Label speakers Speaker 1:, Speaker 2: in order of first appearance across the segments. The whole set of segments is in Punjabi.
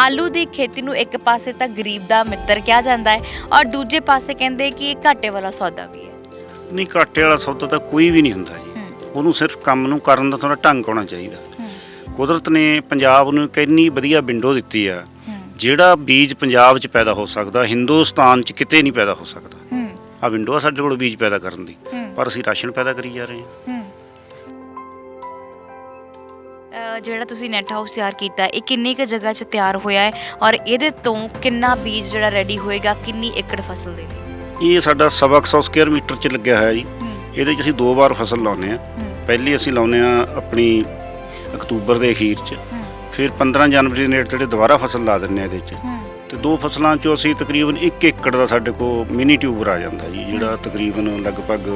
Speaker 1: ਆਲੂ ਦੀ ਖੇਤੀ ਨੂੰ ਇੱਕ ਪਾਸੇ ਤਾਂ ਗਰੀਬ ਦਾ ਮਿੱਤਰ ਕਿਹਾ ਜਾਂਦਾ ਹੈ ਔਰ ਦੂਜੇ ਪਾਸੇ ਕਹਿੰਦੇ ਕਿ ਇਹ ਘਾਟੇ ਵਾਲਾ ਸੌਦਾ ਵੀ ਹੈ।
Speaker 2: ਨਹੀਂ, ਘਾਟੇ ਵਾਲਾ ਸੌਦਾ ਤਾਂ ਕੋਈ ਵੀ ਨਹੀਂ ਹੁੰਦਾ ਜੀ। ਉਹਨੂੰ ਸਿਰਫ ਕੰਮ ਨੂੰ ਕਰਨ ਦਾ ਥੋੜਾ ਢੰਗ ਹੋਣਾ ਚਾਹੀਦਾ। ਕੁਦਰਤ ਨੇ ਪੰਜਾਬ ਨੂੰ ਇੱਕ ਇੰਨੀ ਵਧੀਆ ਵਿੰਡੋ ਦਿੱਤੀ ਆ, ਜਿਹੜਾ ਬੀਜ ਪੰਜਾਬ 'ਚ ਪੈਦਾ ਹੋ ਸਕਦਾ ਹਿੰਦੁਸਤਾਨ 'ਚ ਕਿਤੇ ਨਹੀਂ ਪੈਦਾ ਹੋ ਸਕਦਾ। ਆ ਵਿੰਡੋ ਆ ਸਾਡੇ ਕੋਲ ਬੀਜ ਪੈਦਾ ਕਰਨ ਦੀ, ਪਰ ਅਸੀਂ ਰਾਸ਼ਨ ਪੈਦਾ ਕਰੀ ਜਾ ਰਹੇ ਹਾਂ।
Speaker 1: ਜਿਹੜਾ ਤੁਸੀਂ ਨੈਟ ਹਾਊਸ ਤਿਆਰ ਕੀਤਾ ਇਹ ਕਿੰਨੀ ਕੁ ਜਗ੍ਹਾ 'ਚ ਤਿਆਰ ਹੋਇਆ ਹੈ ਔਰ ਇਹਦੇ ਤੋਂ ਕਿੰਨਾ ਬੀਜ ਜਿਹੜਾ ਰੈਡੀ ਹੋਏਗਾ, ਕਿੰਨੀ ਏਕੜ ਫਸਲ ਦੇ ਲਈ?
Speaker 2: ਇਹ ਸਾਡਾ 100 ਸਕੁਅਰ ਮੀਟਰ 'ਚ ਲੱਗਿਆ ਹੋਇਆ ਜੀ। ਇਹਦੇ 'ਚ ਅਸੀਂ 2 ਵਾਰ ਫਸਲ ਲਾਉਂਦੇ ਹਾਂ। ਪਹਿਲੀ ਅਸੀਂ ਲਾਉਂਦੇ ਹਾਂ ਆਪਣੀ ਅਕਤੂਬਰ ਦੇ ਅਖੀਰ 'ਚ, ਫਿਰ 15 ਜਨਵਰੀ ਦੇ ਨੇੜੇ ਦੁਬਾਰਾ ਫਸਲ ਲਾ ਦਿੰਦੇ ਹਾਂ ਇਹਦੇ 'ਚ। ਤੇ 2 ਫਸਲਾਂ 'ਚੋਂ ਅਸੀਂ ਤਕਰੀਬਨ 1 ਏਕੜ ਦਾ ਸਾਡੇ ਕੋਲ ਮਿਨੀ ਟਿਊਬਰ ਆ ਜਾਂਦਾ ਜੀ, ਜਿਹੜਾ ਤਕਰੀਬਨ ਲਗਭਗ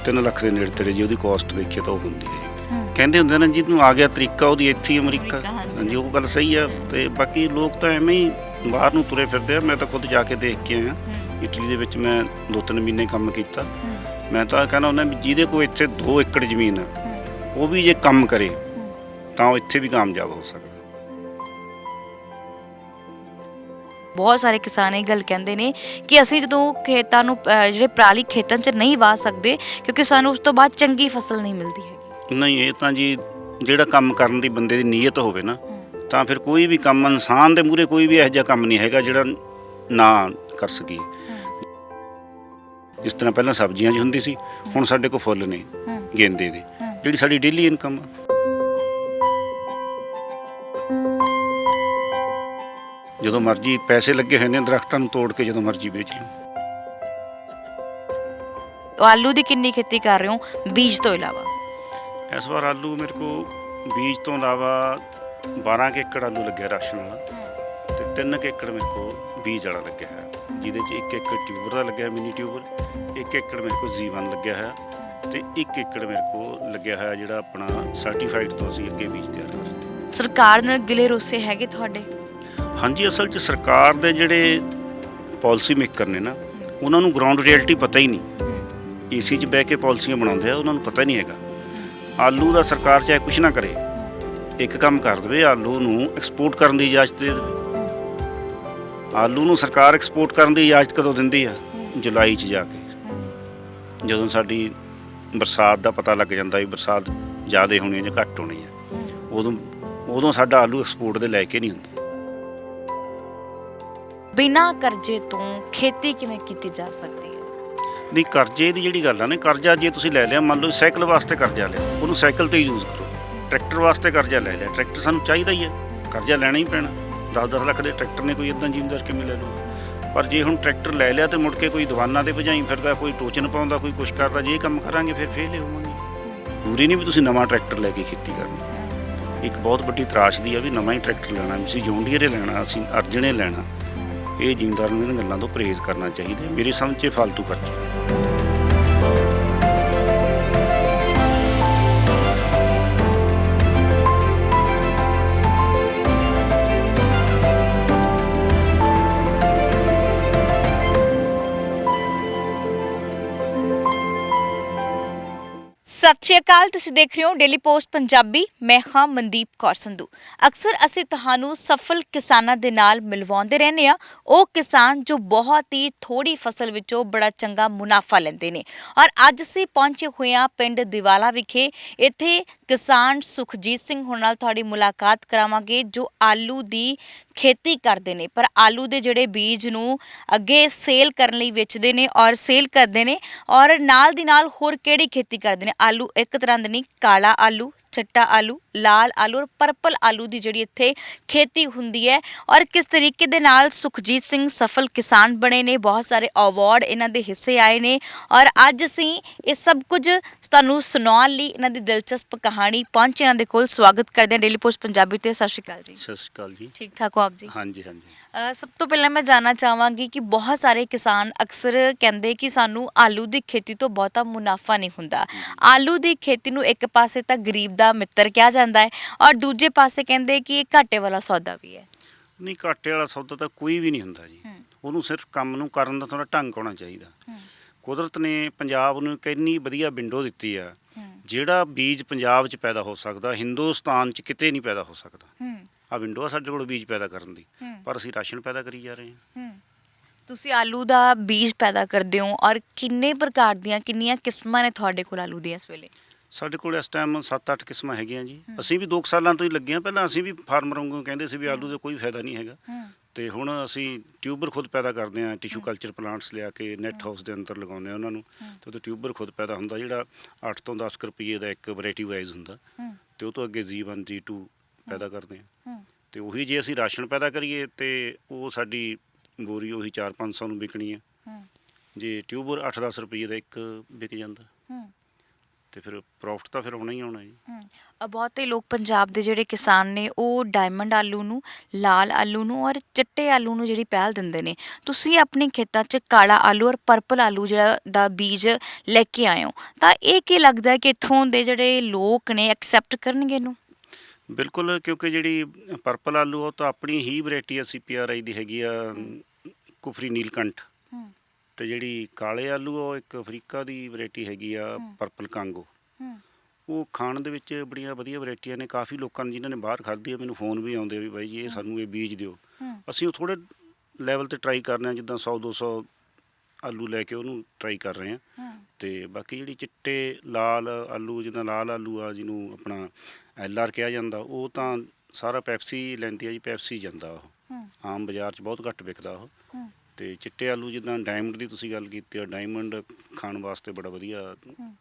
Speaker 2: 3 ਲੱਖ ਦੇ ਨੇੜੇ ਜੀ ਉਹਦੀ ਕੋਸਟ ਦੇਖੀਏ ਤਾਂ ਉਹ ਹੁੰਦੀ ਹੈ ਜੀ। ਕਹਿੰਦੇ ਹੁੰਦੇ ਨਾ ਜਿਹਨੂੰ ਆ ਗਿਆ ਤਰੀਕਾ ਉਹਦੀ ਇੱਥੇ ਹੀ ਅਮਰੀਕਾ। ਹਾਂਜੀ, ਉਹ ਗੱਲ ਸਹੀ ਆ। ਤੇ ਬਾਕੀ ਲੋਕ ਤਾਂ ਐਵੇਂ ਹੀ ਬਾਹਰ ਨੂੰ ਤੁਰੇ ਫਿਰਦੇ ਆ। ਮੈਂ ਤਾਂ ਖੁਦ ਜਾ ਕੇ ਦੇਖ ਕੇ ਆਇਆ ਇਟਲੀ ਦੇ ਵਿੱਚ। ਮੈਂ 2-3 ਮਹੀਨੇ ਕੰਮ ਕੀਤਾ। ਮੈਂ ਤਾਂ ਕਹਿੰਦਾ ਹੁੰਦਾ ਵੀ ਜਿਹਦੇ ਕੋਲ ਇੱਥੇ 2 ਏਕੜ ਜ਼ਮੀਨ ਆ, ਉਹ ਵੀ ਜੇ ਕੰਮ ਕਰੇ ਤਾਂ ਉਹ ਇੱਥੇ ਵੀ ਕਾਮਯਾਬ ਹੋ ਸਕਦਾ।
Speaker 1: ਬਹੁਤ ਸਾਰੇ ਕਿਸਾਨ ਇਹ ਗੱਲ ਕਹਿੰਦੇ ਨੇ ਕਿ ਅਸੀਂ ਜਦੋਂ ਖੇਤਾਂ ਨੂੰ ਜਿਹੜੇ ਪਰਾਲੀ ਖੇਤਾਂ 'ਚ ਨਹੀਂ ਵਾਹ ਸਕਦੇ ਕਿਉਂਕਿ ਸਾਨੂੰ ਉਸ ਤੋਂ ਬਾਅਦ ਚੰਗੀ ਫਸਲ ਨਹੀਂ ਮਿਲਦੀ ਹੈਗੀ। ਨਹੀਂ,
Speaker 2: ਇਹ ਤਾਂ ਜੀ ਜਿਹੜਾ ਕੰਮ ਕਰਨ ਦੀ ਬੰਦੇ ਦੀ ਨੀਅਤ ਹੋਵੇ ਨਾ, ਤਾਂ ਫਿਰ ਕੋਈ ਵੀ ਕੰਮ ਇਨਸਾਨ ਦੇ ਮੂਹਰੇ ਕੋਈ ਵੀ ਇਹੋ ਜਿਹਾ ਕੰਮ ਨਹੀਂ ਹੈਗਾ ਜਿਹੜਾ ਨਾ ਕਰ ਸਕੀਏ। ਜਿਸ ਤਰ੍ਹਾਂ ਪਹਿਲਾਂ ਸਬਜ਼ੀਆਂ 'ਚ ਹੁੰਦੀ ਸੀ, ਹੁਣ ਸਾਡੇ ਕੋਲ ਫੁੱਲ ਨੇ ਗੇਂਦੇ ਦੇ, ਜਿਹੜੀ ਸਾਡੀ ਡੇਲੀ ਇਨਕਮ ਆ। ਜਦੋਂ ਮਰਜ਼ੀ ਪੈਸੇ ਲੱਗੇ ਹੋਏ ਨੇ ਦਰਖਤਾਂ ਨੂੰ ਤੋੜ ਕੇ, ਜਦੋਂ ਮਰਜ਼ੀ ਵੇਚ ਲਓ।
Speaker 1: ਆਲੂ ਦੀ ਕਿੰਨੀ ਖੇਤੀ ਕਰ ਰਹੇ ਹੋ ਬੀਜ ਤੋਂ ਇਲਾਵਾ?
Speaker 2: ਇਸ ਵਾਰ ਆਲੂ ਮੇਰੇ ਕੋਲ ਬੀਜ ਤੋਂ ਇਲਾਵਾ 12 ਕੁ ਏਕੜ ਆਲੂ ਲੱਗਿਆ ਰਾਸ਼ਨ ਵਾਲਾ, ਤੇ 3 ਕੁ ਏਕੜ ਮੇਰੇ ਕੋਲ ਬੀਜ ਵਾਲਾ ਲੱਗਿਆ ਹੈ, ਜਿਹਦੇ 'ਚ 1 ਏਕੜ ਟਿਊਬਰ ਦਾ ਲੱਗਿਆ ਮਿਨੀ ਟਿਊਬਰ, 1 ਏਕੜ ਮੇਰੇ ਕੋਲ G1 ਲੱਗਿਆ ਹੈ, ਤੇ 1 ਏਕੜ ਮੇਰੇ ਕੋਲ ਲੱਗਿਆ ਹੈ ਜਿਹੜਾ ਆਪਣਾ ਸਰਟੀਫਾਈਡ ਤੋਂ ਅਸੀਂ ਅੱਗੇ ਬੀਜ ਤਿਆਰ ਕਰ ਰਹੇ।
Speaker 1: ਸਰਕਾਰ ਨਾਲ ਗਿਲੇ ਰੋਸੇ ਹੈਗੇ ਤੁਹਾਡੇ?
Speaker 2: ਹਾਂਜੀ, ਅਸਲ 'ਚ ਸਰਕਾਰ ਦੇ ਜਿਹੜੇ ਪਾਲਿਸੀ ਮੇਕਰ ਨੇ ਨਾ, ਉਹਨਾਂ ਨੂੰ ਗਰਾਊਂਡ ਰਿਐਲਿਟੀ ਪਤਾ ਹੀ ਨਹੀਂ। ਏਸੀ 'ਚ ਬਹਿ ਕੇ ਪਾਲਿਸੀਆਂ ਬਣਾਉਂਦੇ ਆ, ਉਹਨਾਂ ਨੂੰ ਪਤਾ ਨਹੀਂ ਹੈਗਾ। ਆਲੂ ਦਾ ਸਰਕਾਰ ਚਾਹੇ ਕੁਛ ਨਾ ਕਰੇ, ਇੱਕ ਕੰਮ ਕਰ ਦੇਵੇ, ਆਲੂ ਨੂੰ ਐਕਸਪੋਰਟ ਕਰਨ ਦੀ ਇਜਾਜ਼ਤ ਦੇ ਦੇਵੇ। ਆਲੂ ਨੂੰ ਸਰਕਾਰ ਐਕਸਪੋਰਟ ਕਰਨ ਦੀ ਇਜਾਜ਼ਤ ਕਦੋਂ ਦਿੰਦੀ ਆ? ਜੁਲਾਈ 'ਚ ਜਾ ਕੇ, ਜਦੋਂ ਸਾਡੀ ਬਰਸਾਤ ਦਾ ਪਤਾ ਲੱਗ ਜਾਂਦਾ ਵੀ ਬਰਸਾਤ ਜ਼ਿਆਦਾ ਹੋਣੀ ਜਾਂ ਘੱਟ ਹੋਣੀ ਹੈ, ਉਦੋਂ ਸਾਡਾ ਆਲੂ ਐਕਸਪੋਰਟ ਦੇ ਲੈ ਕੇ ਨਹੀਂ ਹੁੰਦਾ।
Speaker 1: ਬਿਨਾਂ ਕਰਜ਼ੇ ਤੋਂ ਖੇਤੀ ਕਿਵੇਂ ਕੀਤੀ ਜਾ ਸਕਦੀ ਹੈ?
Speaker 2: ਨਹੀਂ, ਕਰਜ਼ੇ ਦੀ ਜਿਹੜੀ ਗੱਲ ਆ ਨਾ, ਕਰਜ਼ਾ ਜੇ ਤੁਸੀਂ ਲੈ ਲਿਆ, ਮੰਨ ਲਓ ਸਾਈਕਲ ਵਾਸਤੇ ਕਰਜ਼ਾ ਲਿਆ, ਉਹਨੂੰ ਸਾਈਕਲ 'ਤੇ ਯੂਜ਼ ਕਰੋ। ਟਰੈਕਟਰ ਵਾਸਤੇ ਕਰਜ਼ਾ ਲੈ ਲਿਆ, ਟਰੈਕਟਰ ਸਾਨੂੰ ਚਾਹੀਦਾ ਹੀ ਹੈ, ਕਰਜ਼ਾ ਲੈਣਾ ਹੀ ਪੈਣਾ। 10-10 ਲੱਖ ਦੇ ਟਰੈਕਟਰ ਨੇ ਕੋਈ ਇੱਦਾਂ ਜ਼ਿਮੀਂਦਾਰ ਕਿਵੇਂ ਲੈ ਲਊਗਾ? ਪਰ ਜੇ ਹੁਣ ਟਰੈਕਟਰ ਲੈ ਲਿਆ ਤੇ ਮੁੜ ਕੇ ਕੋਈ ਦੀਵਾਨਾਂ 'ਤੇ ਭਜਾਈ ਫਿਰਦਾ, ਕੋਈ ਟੋਚਨ ਪਾਉਂਦਾ, ਕੋਈ ਕੁਛ ਕਰਦਾ, ਜੇ ਇਹ ਕੰਮ ਕਰਾਂਗੇ ਫਿਰ ਫੇਲ ਹੋਵਾਂਗੇ। ਜ਼ਰੂਰੀ ਨਹੀਂ ਵੀ ਤੁਸੀਂ ਨਵਾਂ ਟਰੈਕਟਰ ਲੈ ਕੇ ਖੇਤੀ ਕਰਨੀ। ਇੱਕ ਬਹੁਤ ਵੱਡੀ ਤਰਾਸ਼ਦੀ ਆ ਵੀ ਨਵਾਂ ਹੀ ਟਰੈਕਟਰ ਲੈਣਾ, ਅਸੀਂ ਜੌਨ ਡੀਅਰ ਲੈਣਾ, ਅਸੀਂ ਅਰਜਨੇ ਲੈਣਾ। ਇਹ ਜ਼ਿਮੀਂਦਾਰ ਨੂੰ ਇਹਨਾਂ ਗੱਲਾਂ ਤੋਂ ਪਰਹੇਜ਼ ਕਰਨਾ ਚਾਹੀਦਾ। ਮੇਰੇ ਸਮਝ 'ਚ ਫਾਲਤੂ ਖਰਚੇ ਨੇ।
Speaker 1: ਸਤਿ ਸ਼੍ਰੀ ਅਕਾਲ, ਤੁਸੀਂ ਦੇਖ ਰਹੇ ਹੋ ਡੇਲੀ ਪੋਸਟ ਪੰਜਾਬੀ। ਮੈਂ ਹਾਂ ਮਨਦੀਪ ਕੌਰ ਸੰਧੂ। ਅਕਸਰ ਅਸੀਂ ਤੁਹਾਨੂੰ ਸਫਲ ਕਿਸਾਨਾਂ ਦੇ ਨਾਲ ਮਿਲਵਾਉਂਦੇ ਰਹਿੰਦੇ ਹਾਂ, ਉਹ ਕਿਸਾਨ ਜੋ ਬਹੁਤ ਹੀ ਥੋੜੀ ਫਸਲ ਵਿੱਚੋਂ ਬੜਾ ਚੰਗਾ ਮੁਨਾਫਾ ਲੈਂਦੇ ਨੇ। ਔਰ ਅੱਜ ਅਸੀਂ ਪਹੁੰਚੇ ਹੋਏ ਹਾਂ ਪਿੰਡ ਦਿਵਾਲਾ ਵਿਖੇ। ਇੱਥੇ ਕਿਸਾਨ ਸੁਖਜੀਤ ਸਿੰਘ ਹੋਣ ਨਾਲ ਤੁਹਾਡੀ ਮੁਲਾਕਾਤ ਕਰਾਵਾਂਗੇ, ਜੋ ਆਲੂ ਦੀ ਖੇਤੀ ਕਰਦੇ ਨੇ, ਪਰ ਆਲੂ ਦੇ ਜਿਹੜੇ ਬੀਜ ਨੂੰ ਅੱਗੇ ਸੇਲ ਕਰਨ ਲਈ ਵੇਚਦੇ ਨੇ ਔਰ ਸੇਲ ਕਰਦੇ ਨੇ। ਔਰ ਨਾਲ ਦੀ ਨਾਲ ਹੋਰ ਕਿਹੜੀ ਖੇਤੀ ਕਰਦੇ ਨੇ? ਆਲੂ ਇੱਕ ਤਰ੍ਹਾਂ ਦੇ ਨਹੀਂ, ਕਾਲਾ ਆਲੂ, ਚਿੱਟਾ ਆਲੂ, ਲਾਲ ਆਲੂ ਔਰ ਪਰਪਲ ਆਲੂ ਦੀ ਜਿਹੜੀ ਇੱਥੇ ਖੇਤੀ ਹੁੰਦੀ ਹੈ। ਔਰ ਕਿਸ ਤਰੀਕੇ ਦੇ ਨਾਲ ਸੁਖਜੀਤ ਸਿੰਘ ਸਫਲ ਕਿਸਾਨ ਬਣੇ ਨੇ, ਬਹੁਤ ਸਾਰੇ ਅਵਾਰਡ ਇਹਨਾਂ ਦੇ ਹਿੱਸੇ ਆਏ ਨੇ। ਔਰ ਅੱਜ ਅਸੀਂ ਇਹ ਸਭ ਕੁਝ ਤੁਹਾਨੂੰ ਸੁਣਾਉਣ ਲਈ ਇਹਨਾਂ ਦੀ ਦਿਲਚਸਪ ਕਹਾਣੀ ਪਹੁੰਚੇ ਇਹਨਾਂ ਦੇ ਕੋਲ। ਸਵਾਗਤ ਕਰਦੇ ਹਾਂ ਡੇਲੀ ਪੋਸਟ ਪੰਜਾਬੀ ਤੇ। ਸਤਿ ਸ਼੍ਰੀ ਅਕਾਲ ਜੀ।
Speaker 2: ਸਤਿ ਸ਼੍ਰੀ ਅਕਾਲ ਜੀ।
Speaker 1: ਠੀਕ ਠਾਕ ਹੋ ਆਪ ਜੀ?
Speaker 2: ਹਾਂਜੀ ਹਾਂਜੀ।
Speaker 1: ਸਭ ਤੋਂ ਪਹਿਲਾਂ ਮੈਂ ਜਾਣਨਾ ਚਾਹਾਂਗੀ ਕਿ ਬਹੁਤ ਸਾਰੇ ਕਿਸਾਨ ਅਕਸਰ ਕਹਿੰਦੇ ਕਿ ਸਾਨੂੰ ਆਲੂ ਦੀ ਖੇਤੀ ਤੋਂ ਬਹੁਤਾ ਮੁਨਾਫਾ ਨਹੀਂ ਹੁੰਦਾ। ਆਲੂ ਦੀ ਖੇਤੀ ਨੂੰ ਇੱਕ ਪਾਸੇ ਤਾਂ ਗਰੀਬ ਦਾ ਮਿੱਤਰ ਕਿਹਾ ਜਾਂਦਾ ਹੈ ਔਰ ਦੂਜੇ ਪਾਸੇ ਕਹਿੰਦੇ ਕਿ ਇਹ ਘਾਟੇ ਵਾਲਾ ਸੌਦਾ ਵੀ ਹੈ।
Speaker 2: ਨਹੀਂ, ਘਾਟੇ ਵਾਲਾ ਸੌਦਾ ਤਾਂ ਕੋਈ ਵੀ ਨਹੀਂ ਹੁੰਦਾ ਜੀ। ਉਹਨੂੰ ਸਿਰਫ ਕੰਮ ਨੂੰ ਕਰਨ ਦਾ ਥੋੜਾ ਢੰਗ ਹੋਣਾ ਚਾਹੀਦਾ। ਕੁਦਰਤ ਨੇ ਪੰਜਾਬ ਨੂੰ ਇੱਕ ਇੰਨੀ ਵਧੀਆ ਵਿੰਡੋ ਦਿੱਤੀ ਆ, ਜਿਹੜਾ ਬੀਜ ਪੰਜਾਬ 'ਚ ਪੈਦਾ ਹੋ ਸਕਦਾ ਹਿੰਦੁਸਤਾਨ 'ਚ ਕਿਤੇ ਨਹੀਂ ਪੈਦਾ ਹੋ ਸਕਦਾ। ਆ ਵਿੰਡੋ ਆ ਸਾਡੇ ਕੋਲ ਬੀਜ ਪੈਦਾ ਕਰਨ ਦੀ, ਪਰ ਅਸੀਂ ਰਾਸ਼ਨ ਪੈਦਾ ਕਰੀ ਜਾ ਰਹੇ ਹਾਂ।
Speaker 1: ਤੁਸੀਂ ਆਲੂ ਦਾ ਬੀਜ ਪੈਦਾ ਕਰਦੇ ਹੋ ਔਰ ਕਿੰਨੇ ਪ੍ਰਕਾਰ ਦੀਆਂ ਕਿੰਨੀਆਂ ਕਿਸਮਾਂ ਨੇ ਤੁਹਾਡੇ ਕੋਲ ਆਲੂ ਦੀਆਂ ਇਸ ਵੇਲੇ?
Speaker 2: ਸਾਡੇ ਕੋਲ ਇਸ ਟਾਈਮ 7-8 ਕਿਸਮਾਂ ਹੈਗੀਆਂ ਜੀ। ਅਸੀਂ ਵੀ 2 ਸਾਲਾਂ ਤੋਂ ਹੀ ਲੱਗੇ ਹਾਂ। ਪਹਿਲਾਂ ਅਸੀਂ ਵੀ ਫਾਰਮਰ ਵਾਂਗੂ ਕਹਿੰਦੇ ਸੀ ਵੀ ਆਲੂ ਦਾ ਕੋਈ ਫਾਇਦਾ ਨਹੀਂ ਹੈਗਾ, ਤੇ ਹੁਣ ਅਸੀਂ ਟਿਊਬਰ ਖੁਦ ਪੈਦਾ ਕਰਦੇ ਹਾਂ। ਟਿਸ਼ੂ ਕਲਚਰ ਪਲਾਂਟਸ ਲਿਆ ਕੇ ਨੈਟ ਹਾਊਸ ਦੇ ਅੰਦਰ ਲਗਾਉਂਦੇ ਹਾਂ ਉਹਨਾਂ ਨੂੰ, ਤੇ ਉਹਦੇ ਟਿਊਬਰ ਖੁਦ ਪੈਦਾ ਹੁੰਦਾ, ਜਿਹੜਾ 8 ਤੋਂ 10 ਰੁਪਏ ਦਾ ਇੱਕ ਵੈਰਾਈਟੀ ਵਾਈਜ਼ ਹੁੰਦਾ, ਤੇ ਉਹ ਤੋਂ ਅੱਗੇ G1 G2 ਪੈਦਾ ਕਰਦੇ ਹਾਂ। ਤੇ ਉਹੀ ਜੇ ਅਸੀਂ ਰਾਸ਼ਨ ਪੈਦਾ ਕਰੀਏ ਤੇ ਉਹ ਸਾਡੀ ਬੋਰੀ ਉਹੀ 400-500 ਨੂੰ ਵਿਕਣੀ ਹੈ। ਜੇ ਟਿਊਬਰ 8-10 ਰੁਪਏ ਦਾ ਇੱਕ ਵਿਕ ਜਾਂਦਾ, ਤੇ ਫਿਰ ਪ੍ਰੋਫਿਟ ਤਾਂ ਫਿਰ ਆਉਣਾ ਹੀ ਆਉਣਾ ਜੀ।
Speaker 1: ਬਹੁਤੇ ਲੋਕ ਪੰਜਾਬ ਦੇ ਜਿਹੜੇ ਕਿਸਾਨ ਨੇ ਉਹ ਡਾਇਮੰਡ ਆਲੂ ਨੂੰ, ਲਾਲ ਆਲੂ ਨੂੰ ਔਰ ਚਿੱਟੇ ਆਲੂ ਨੂੰ ਜਿਹੜੀ ਪਹਿਲ ਦਿੰਦੇ ਨੇ। ਤੁਸੀਂ ਆਪਣੇ ਖੇਤਾਂ 'ਚ ਕਾਲਾ ਆਲੂ ਔਰ ਪਰਪਲ ਆਲੂ ਜਿਹੜਾ ਦਾ ਬੀਜ ਲੈ ਕੇ ਆਏ ਹੋ, ਤਾਂ ਇਹ ਕੀ ਲੱਗਦਾ ਕਿ ਇੱਥੋਂ ਦੇ ਜਿਹੜੇ ਲੋਕ ਨੇ ਐਕਸੈਪਟ ਕਰਨਗੇ ਇਹਨੂੰ?
Speaker 2: ਬਿਲਕੁਲ, ਕਿਉਂਕਿ ਜਿਹੜੀ ਪਰਪਲ ਆਲੂ ਉਹ ਤਾਂ ਆਪਣੀ ਹੀ ਵੈਰਾਈਟੀ ਆ, CPRI ਦੀ ਹੈਗੀ ਆ, ਕੁਫਰੀ ਨੀਲਕੰਠ। ਤੇ ਜਿਹੜੀ ਕਾਲੇ ਆਲੂ ਉਹ ਇੱਕ ਅਫਰੀਕਾ ਦੀ ਵੈਰਾਈਟੀ ਹੈਗੀ ਆ, ਪਰਪਲ ਕਾਂਗੋ। ਉਹ ਖਾਣ ਦੇ ਵਿੱਚ ਬੜੀਆਂ ਵਧੀਆ ਵੈਰਾਈਟੀਆਂ ਨੇ। ਕਾਫੀ ਲੋਕਾਂ ਨੇ ਜਿਨ੍ਹਾਂ ਨੇ ਬਾਹਰ ਖਾਧੀ ਆ, ਮੈਨੂੰ ਫੋਨ ਵੀ ਆਉਂਦੇ ਵੀ ਬਾਈ ਜੀ ਇਹ ਸਾਨੂੰ ਇਹ ਬੀਜ ਦਿਓ। ਅਸੀਂ ਉਹ ਥੋੜ੍ਹੇ ਲੈਵਲ 'ਤੇ ਟਰਾਈ ਕਰ ਰਹੇ ਹਾਂ, ਜਿੱਦਾਂ 100-200 ਆਲੂ ਲੈ ਕੇ ਉਹਨੂੰ ਟਰਾਈ ਕਰ ਰਹੇ ਹਾਂ। ਤੇ ਬਾਕੀ ਜਿਹੜੀ ਚਿੱਟੇ ਲਾਲ ਆਲੂ, ਜਿੱਦਾਂ ਲਾਲ ਆਲੂ ਆ ਜਿਹਨੂੰ ਆਪਣਾ LR ਕਿਹਾ ਜਾਂਦਾ, ਉਹ ਤਾਂ ਸਾਰਾ ਪੈਪਸੀ ਲੈਂਦੀ ਆ ਜੀ, ਪੈਪਸੀ ਜਾਂਦਾ ਉਹ। ਆਮ ਬਾਜ਼ਾਰ 'ਚ ਬਹੁਤ ਘੱਟ ਵਿਕਦਾ ਉਹ। ਤੇ ਚਿੱਟੇ ਆਲੂ ਜਿੱਦਾਂ ਡਾਇਮੰਡ ਦੀ ਤੁਸੀਂ ਗੱਲ ਕੀਤੀ ਆ, ਡਾਇਮੰਡ ਖਾਣ ਵਾਸਤੇ ਬੜਾ ਵਧੀਆ,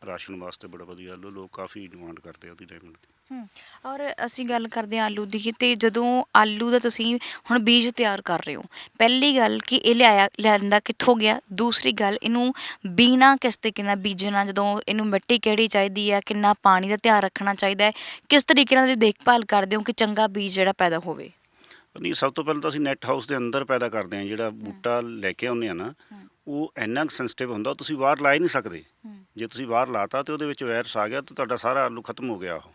Speaker 2: ਰਾਸ਼ਨ ਵਾਸਤੇ ਬੜਾ ਵਧੀਆ ਆਲੂ, ਲੋਕ ਕਾਫੀ ਡਿਮਾਂਡ ਕਰਦੇ ਆ ਉਹਦੀ, ਡਾਇਮੰਡ ਦੀ।
Speaker 1: ਔਰ ਅਸੀਂ ਗੱਲ ਕਰਦੇ ਹਾਂ ਆਲੂ ਦੀ, ਤੇ ਜਦੋਂ ਆਲੂ ਦਾ ਤੁਸੀਂ ਹੁਣ ਬੀਜ ਤਿਆਰ ਕਰ ਰਹੇ ਹੋ, ਪਹਿਲੀ ਗੱਲ ਕਿ ਇਹ ਲਿਆਂਦਾ ਕਿੱਥੋਂ ਗਿਆ, ਦੂਸਰੀ ਗੱਲ ਇਹਨੂੰ ਬੀਣਾ ਕਿਸ ਤਰੀਕੇ ਨਾਲ ਬੀਜਣਾ, ਜਦੋਂ ਇਹਨੂੰ ਮਿੱਟੀ ਕਿਹੜੀ ਚਾਹੀਦੀ ਹੈ, ਕਿੰਨਾ ਪਾਣੀ ਦਾ ਧਿਆਨ ਰੱਖਣਾ ਚਾਹੀਦਾ ਹੈ, ਕਿਸ ਤਰੀਕੇ ਨਾਲ ਇਹਦੀ ਦੇਖਭਾਲ ਕਰਦੇ ਹੋ ਕਿ ਚੰਗਾ ਬੀਜ ਜਿਹੜਾ ਪੈਦਾ ਹੋਵੇ?
Speaker 2: ਨਹੀਂ, ਸਭ ਤੋਂ ਪਹਿਲਾਂ ਤਾਂ ਅਸੀਂ ਨੈਟ ਹਾਊਸ ਦੇ ਅੰਦਰ ਪੈਦਾ ਕਰਦੇ ਹਾਂ। ਜਿਹੜਾ ਬੂਟਾ ਲੈ ਕੇ ਆਉਂਦੇ ਆ ਨਾ, ਉਹ ਇੰਨਾ ਕੁ ਸੈਂਸਿਟਿਵ ਹੁੰਦਾ, ਤੁਸੀਂ ਬਾਹਰ ਲਾ ਹੀ ਨਹੀਂ ਸਕਦੇ। ਜੇ ਤੁਸੀਂ ਬਾਹਰ ਲਾਤਾ ਤੇ ਉਹਦੇ ਵਿੱਚ ਵਾਇਰਸ ਆ ਗਿਆ ਤਾਂ ਤੁਹਾਡਾ ਸਾਰਾ ਆਲੂ ਖਤਮ ਹੋ ਗਿਆ ਉਹ।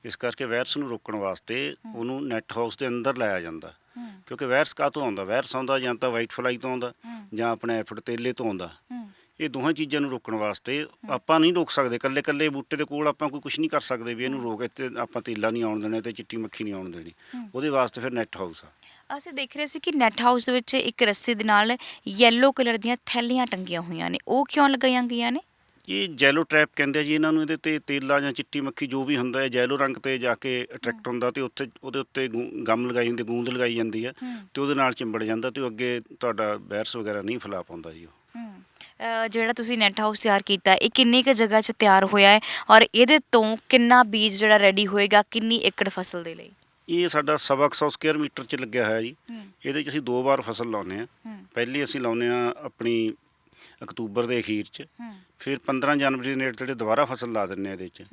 Speaker 2: ਇਸ ਕਰਕੇ ਵਾਇਰਸ ਨੂੰ ਰੋਕਣ ਵਾਸਤੇ ਉਹਨੂੰ ਨੈਟ ਹਾਊਸ ਦੇ ਅੰਦਰ ਲਾਇਆ ਜਾਂਦਾ। ਕਿਉਂਕਿ ਵਾਇਰਸ ਕਾਹਤੋਂ ਆਉਂਦਾ? ਵਾਇਰਸ ਆਉਂਦਾ ਜਾਂ ਤਾਂ ਵਾਈਟ ਫਲਾਈ ਤੋਂ ਆਉਂਦਾ ਜਾਂ ਆਪਣੇ ਐਫਿਡ ਤੇਲੇ ਤੋਂ ਆਉਂਦਾ। ਇਹ ਦੋਹਾਂ ਚੀਜ਼ਾਂ ਨੂੰ ਰੋਕਣ ਵਾਸਤੇ ਆਪਾਂ ਨਹੀਂ ਰੋਕ ਸਕਦੇ। ਇਕੱਲੇ ਬੂਟੇ ਦੇ ਕੋਲ ਆਪਾਂ ਕੋਈ ਕੁਛ ਨਹੀਂ ਕਰ ਸਕਦੇ ਵੀ ਇਹਨੂੰ ਰੋਕ, ਇੱਥੇ ਆਪਾਂ ਤੇਲਾ ਨਹੀਂ ਆਉਣ ਦੇਣਾ ਤੇ ਚਿੱਟੀ ਮੱਖੀ ਨਹੀਂ ਆਉਣ ਦੇਣੀ। ਉਹਦੇ ਵਾਸਤੇ ਫਿਰ ਨੈਟ ਹਾਊਸ ਆ।
Speaker 1: ਅਸੀਂ ਦੇਖ ਰਹੇ ਸੀ ਕਿ ਨੈਟ ਹਾਊਸ ਦੇ ਵਿੱਚ ਇੱਕ ਰੱਸੀ ਦੇ ਨਾਲ ਯੈਲੋ ਕਲਰ ਦੀਆਂ ਥੈਲੀਆਂ ਟੰਗੀਆਂ ਹੋਈਆਂ ਨੇ, ਉਹ ਕਿਉਂ ਲਗਾਈਆਂ ਗਈਆਂ ਨੇ?
Speaker 2: ਇਹ ਜੈਲੋ ਟਰੈਪ ਕਹਿੰਦੇ ਆ ਜੀ ਇਹਨਾਂ ਨੂੰ। ਇਹਦੇ ਤੇ ਤੇਲਾ ਜਾਂ ਚਿੱਟੀ ਮੱਖੀ ਜੋ ਵੀ ਹੁੰਦਾ ਹੈ, ਜੈਲੋ ਰੰਗ ਤੇ ਜਾ ਕੇ ਅਟਰੈਕਟ ਹੁੰਦਾ, ਤੇ ਉੱਥੇ ਉਹਦੇ ਉੱਤੇ ਗਮ ਲਗਾਈ ਹੁੰਦੀ, ਗੂੰਦ ਲਗਾਈ ਜਾਂਦੀ ਹੈ, ਤੇ ਉਹਦੇ ਨਾਲ ਚਿੰਬੜ ਜਾਂਦਾ, ਤੇ ਉਹ ਅੱਗੇ ਤੁਹਾਡਾ ਵਾਇਰਸ ਵਗੈਰਾ ਨਹੀਂ ਫੈਲਾ ਪਾਉਂਦਾ ਜੀ ਉਹ।
Speaker 1: ਜਿਹੜਾ ਤੁਸੀਂ ਨੈਟ ਹਾਊਸ ਤਿਆਰ ਕੀਤਾ, ਇਹ ਕਿੰਨੀ ਕੁ ਜਗ੍ਹਾ 'ਚ ਤਿਆਰ ਹੋਇਆ ਹੈ ਔਰ ਇਹਦੇ ਤੋਂ ਕਿੰਨਾ ਬੀਜ ਜਿਹੜਾ ਰੈਡੀ ਹੋਏਗਾ ਕਿੰਨੀ ਏਕੜ ਫਸਲ ਦੇ ਲਈ?
Speaker 2: ਇਹ ਸਾਡਾ 100 ਸਕੁਅਰ ਮੀਟਰ 'ਚ ਲੱਗਿਆ ਹੋਇਆ ਜੀ। ਇਹਦੇ 'ਚ ਅਸੀਂ 2 ਵਾਰ ਫਸਲ ਲਾਉਂਦੇ ਹਾਂ। ਪਹਿਲੀ ਅਸੀਂ ਲਾਉਂਦੇ ਹਾਂ ਆਪਣੀ ਅਕਤੂਬਰ ਦੇ ਅਖੀਰ 'ਚ, ਫਿਰ 15 ਜਨਵਰੀ ਦੇ ਨੇੜੇ ਤੇੜੇ ਦੁਬਾਰਾ ਫਸਲ ਲਾ ਦਿੰਦੇ ਹਾਂ ਇਹਦੇ 'ਚ।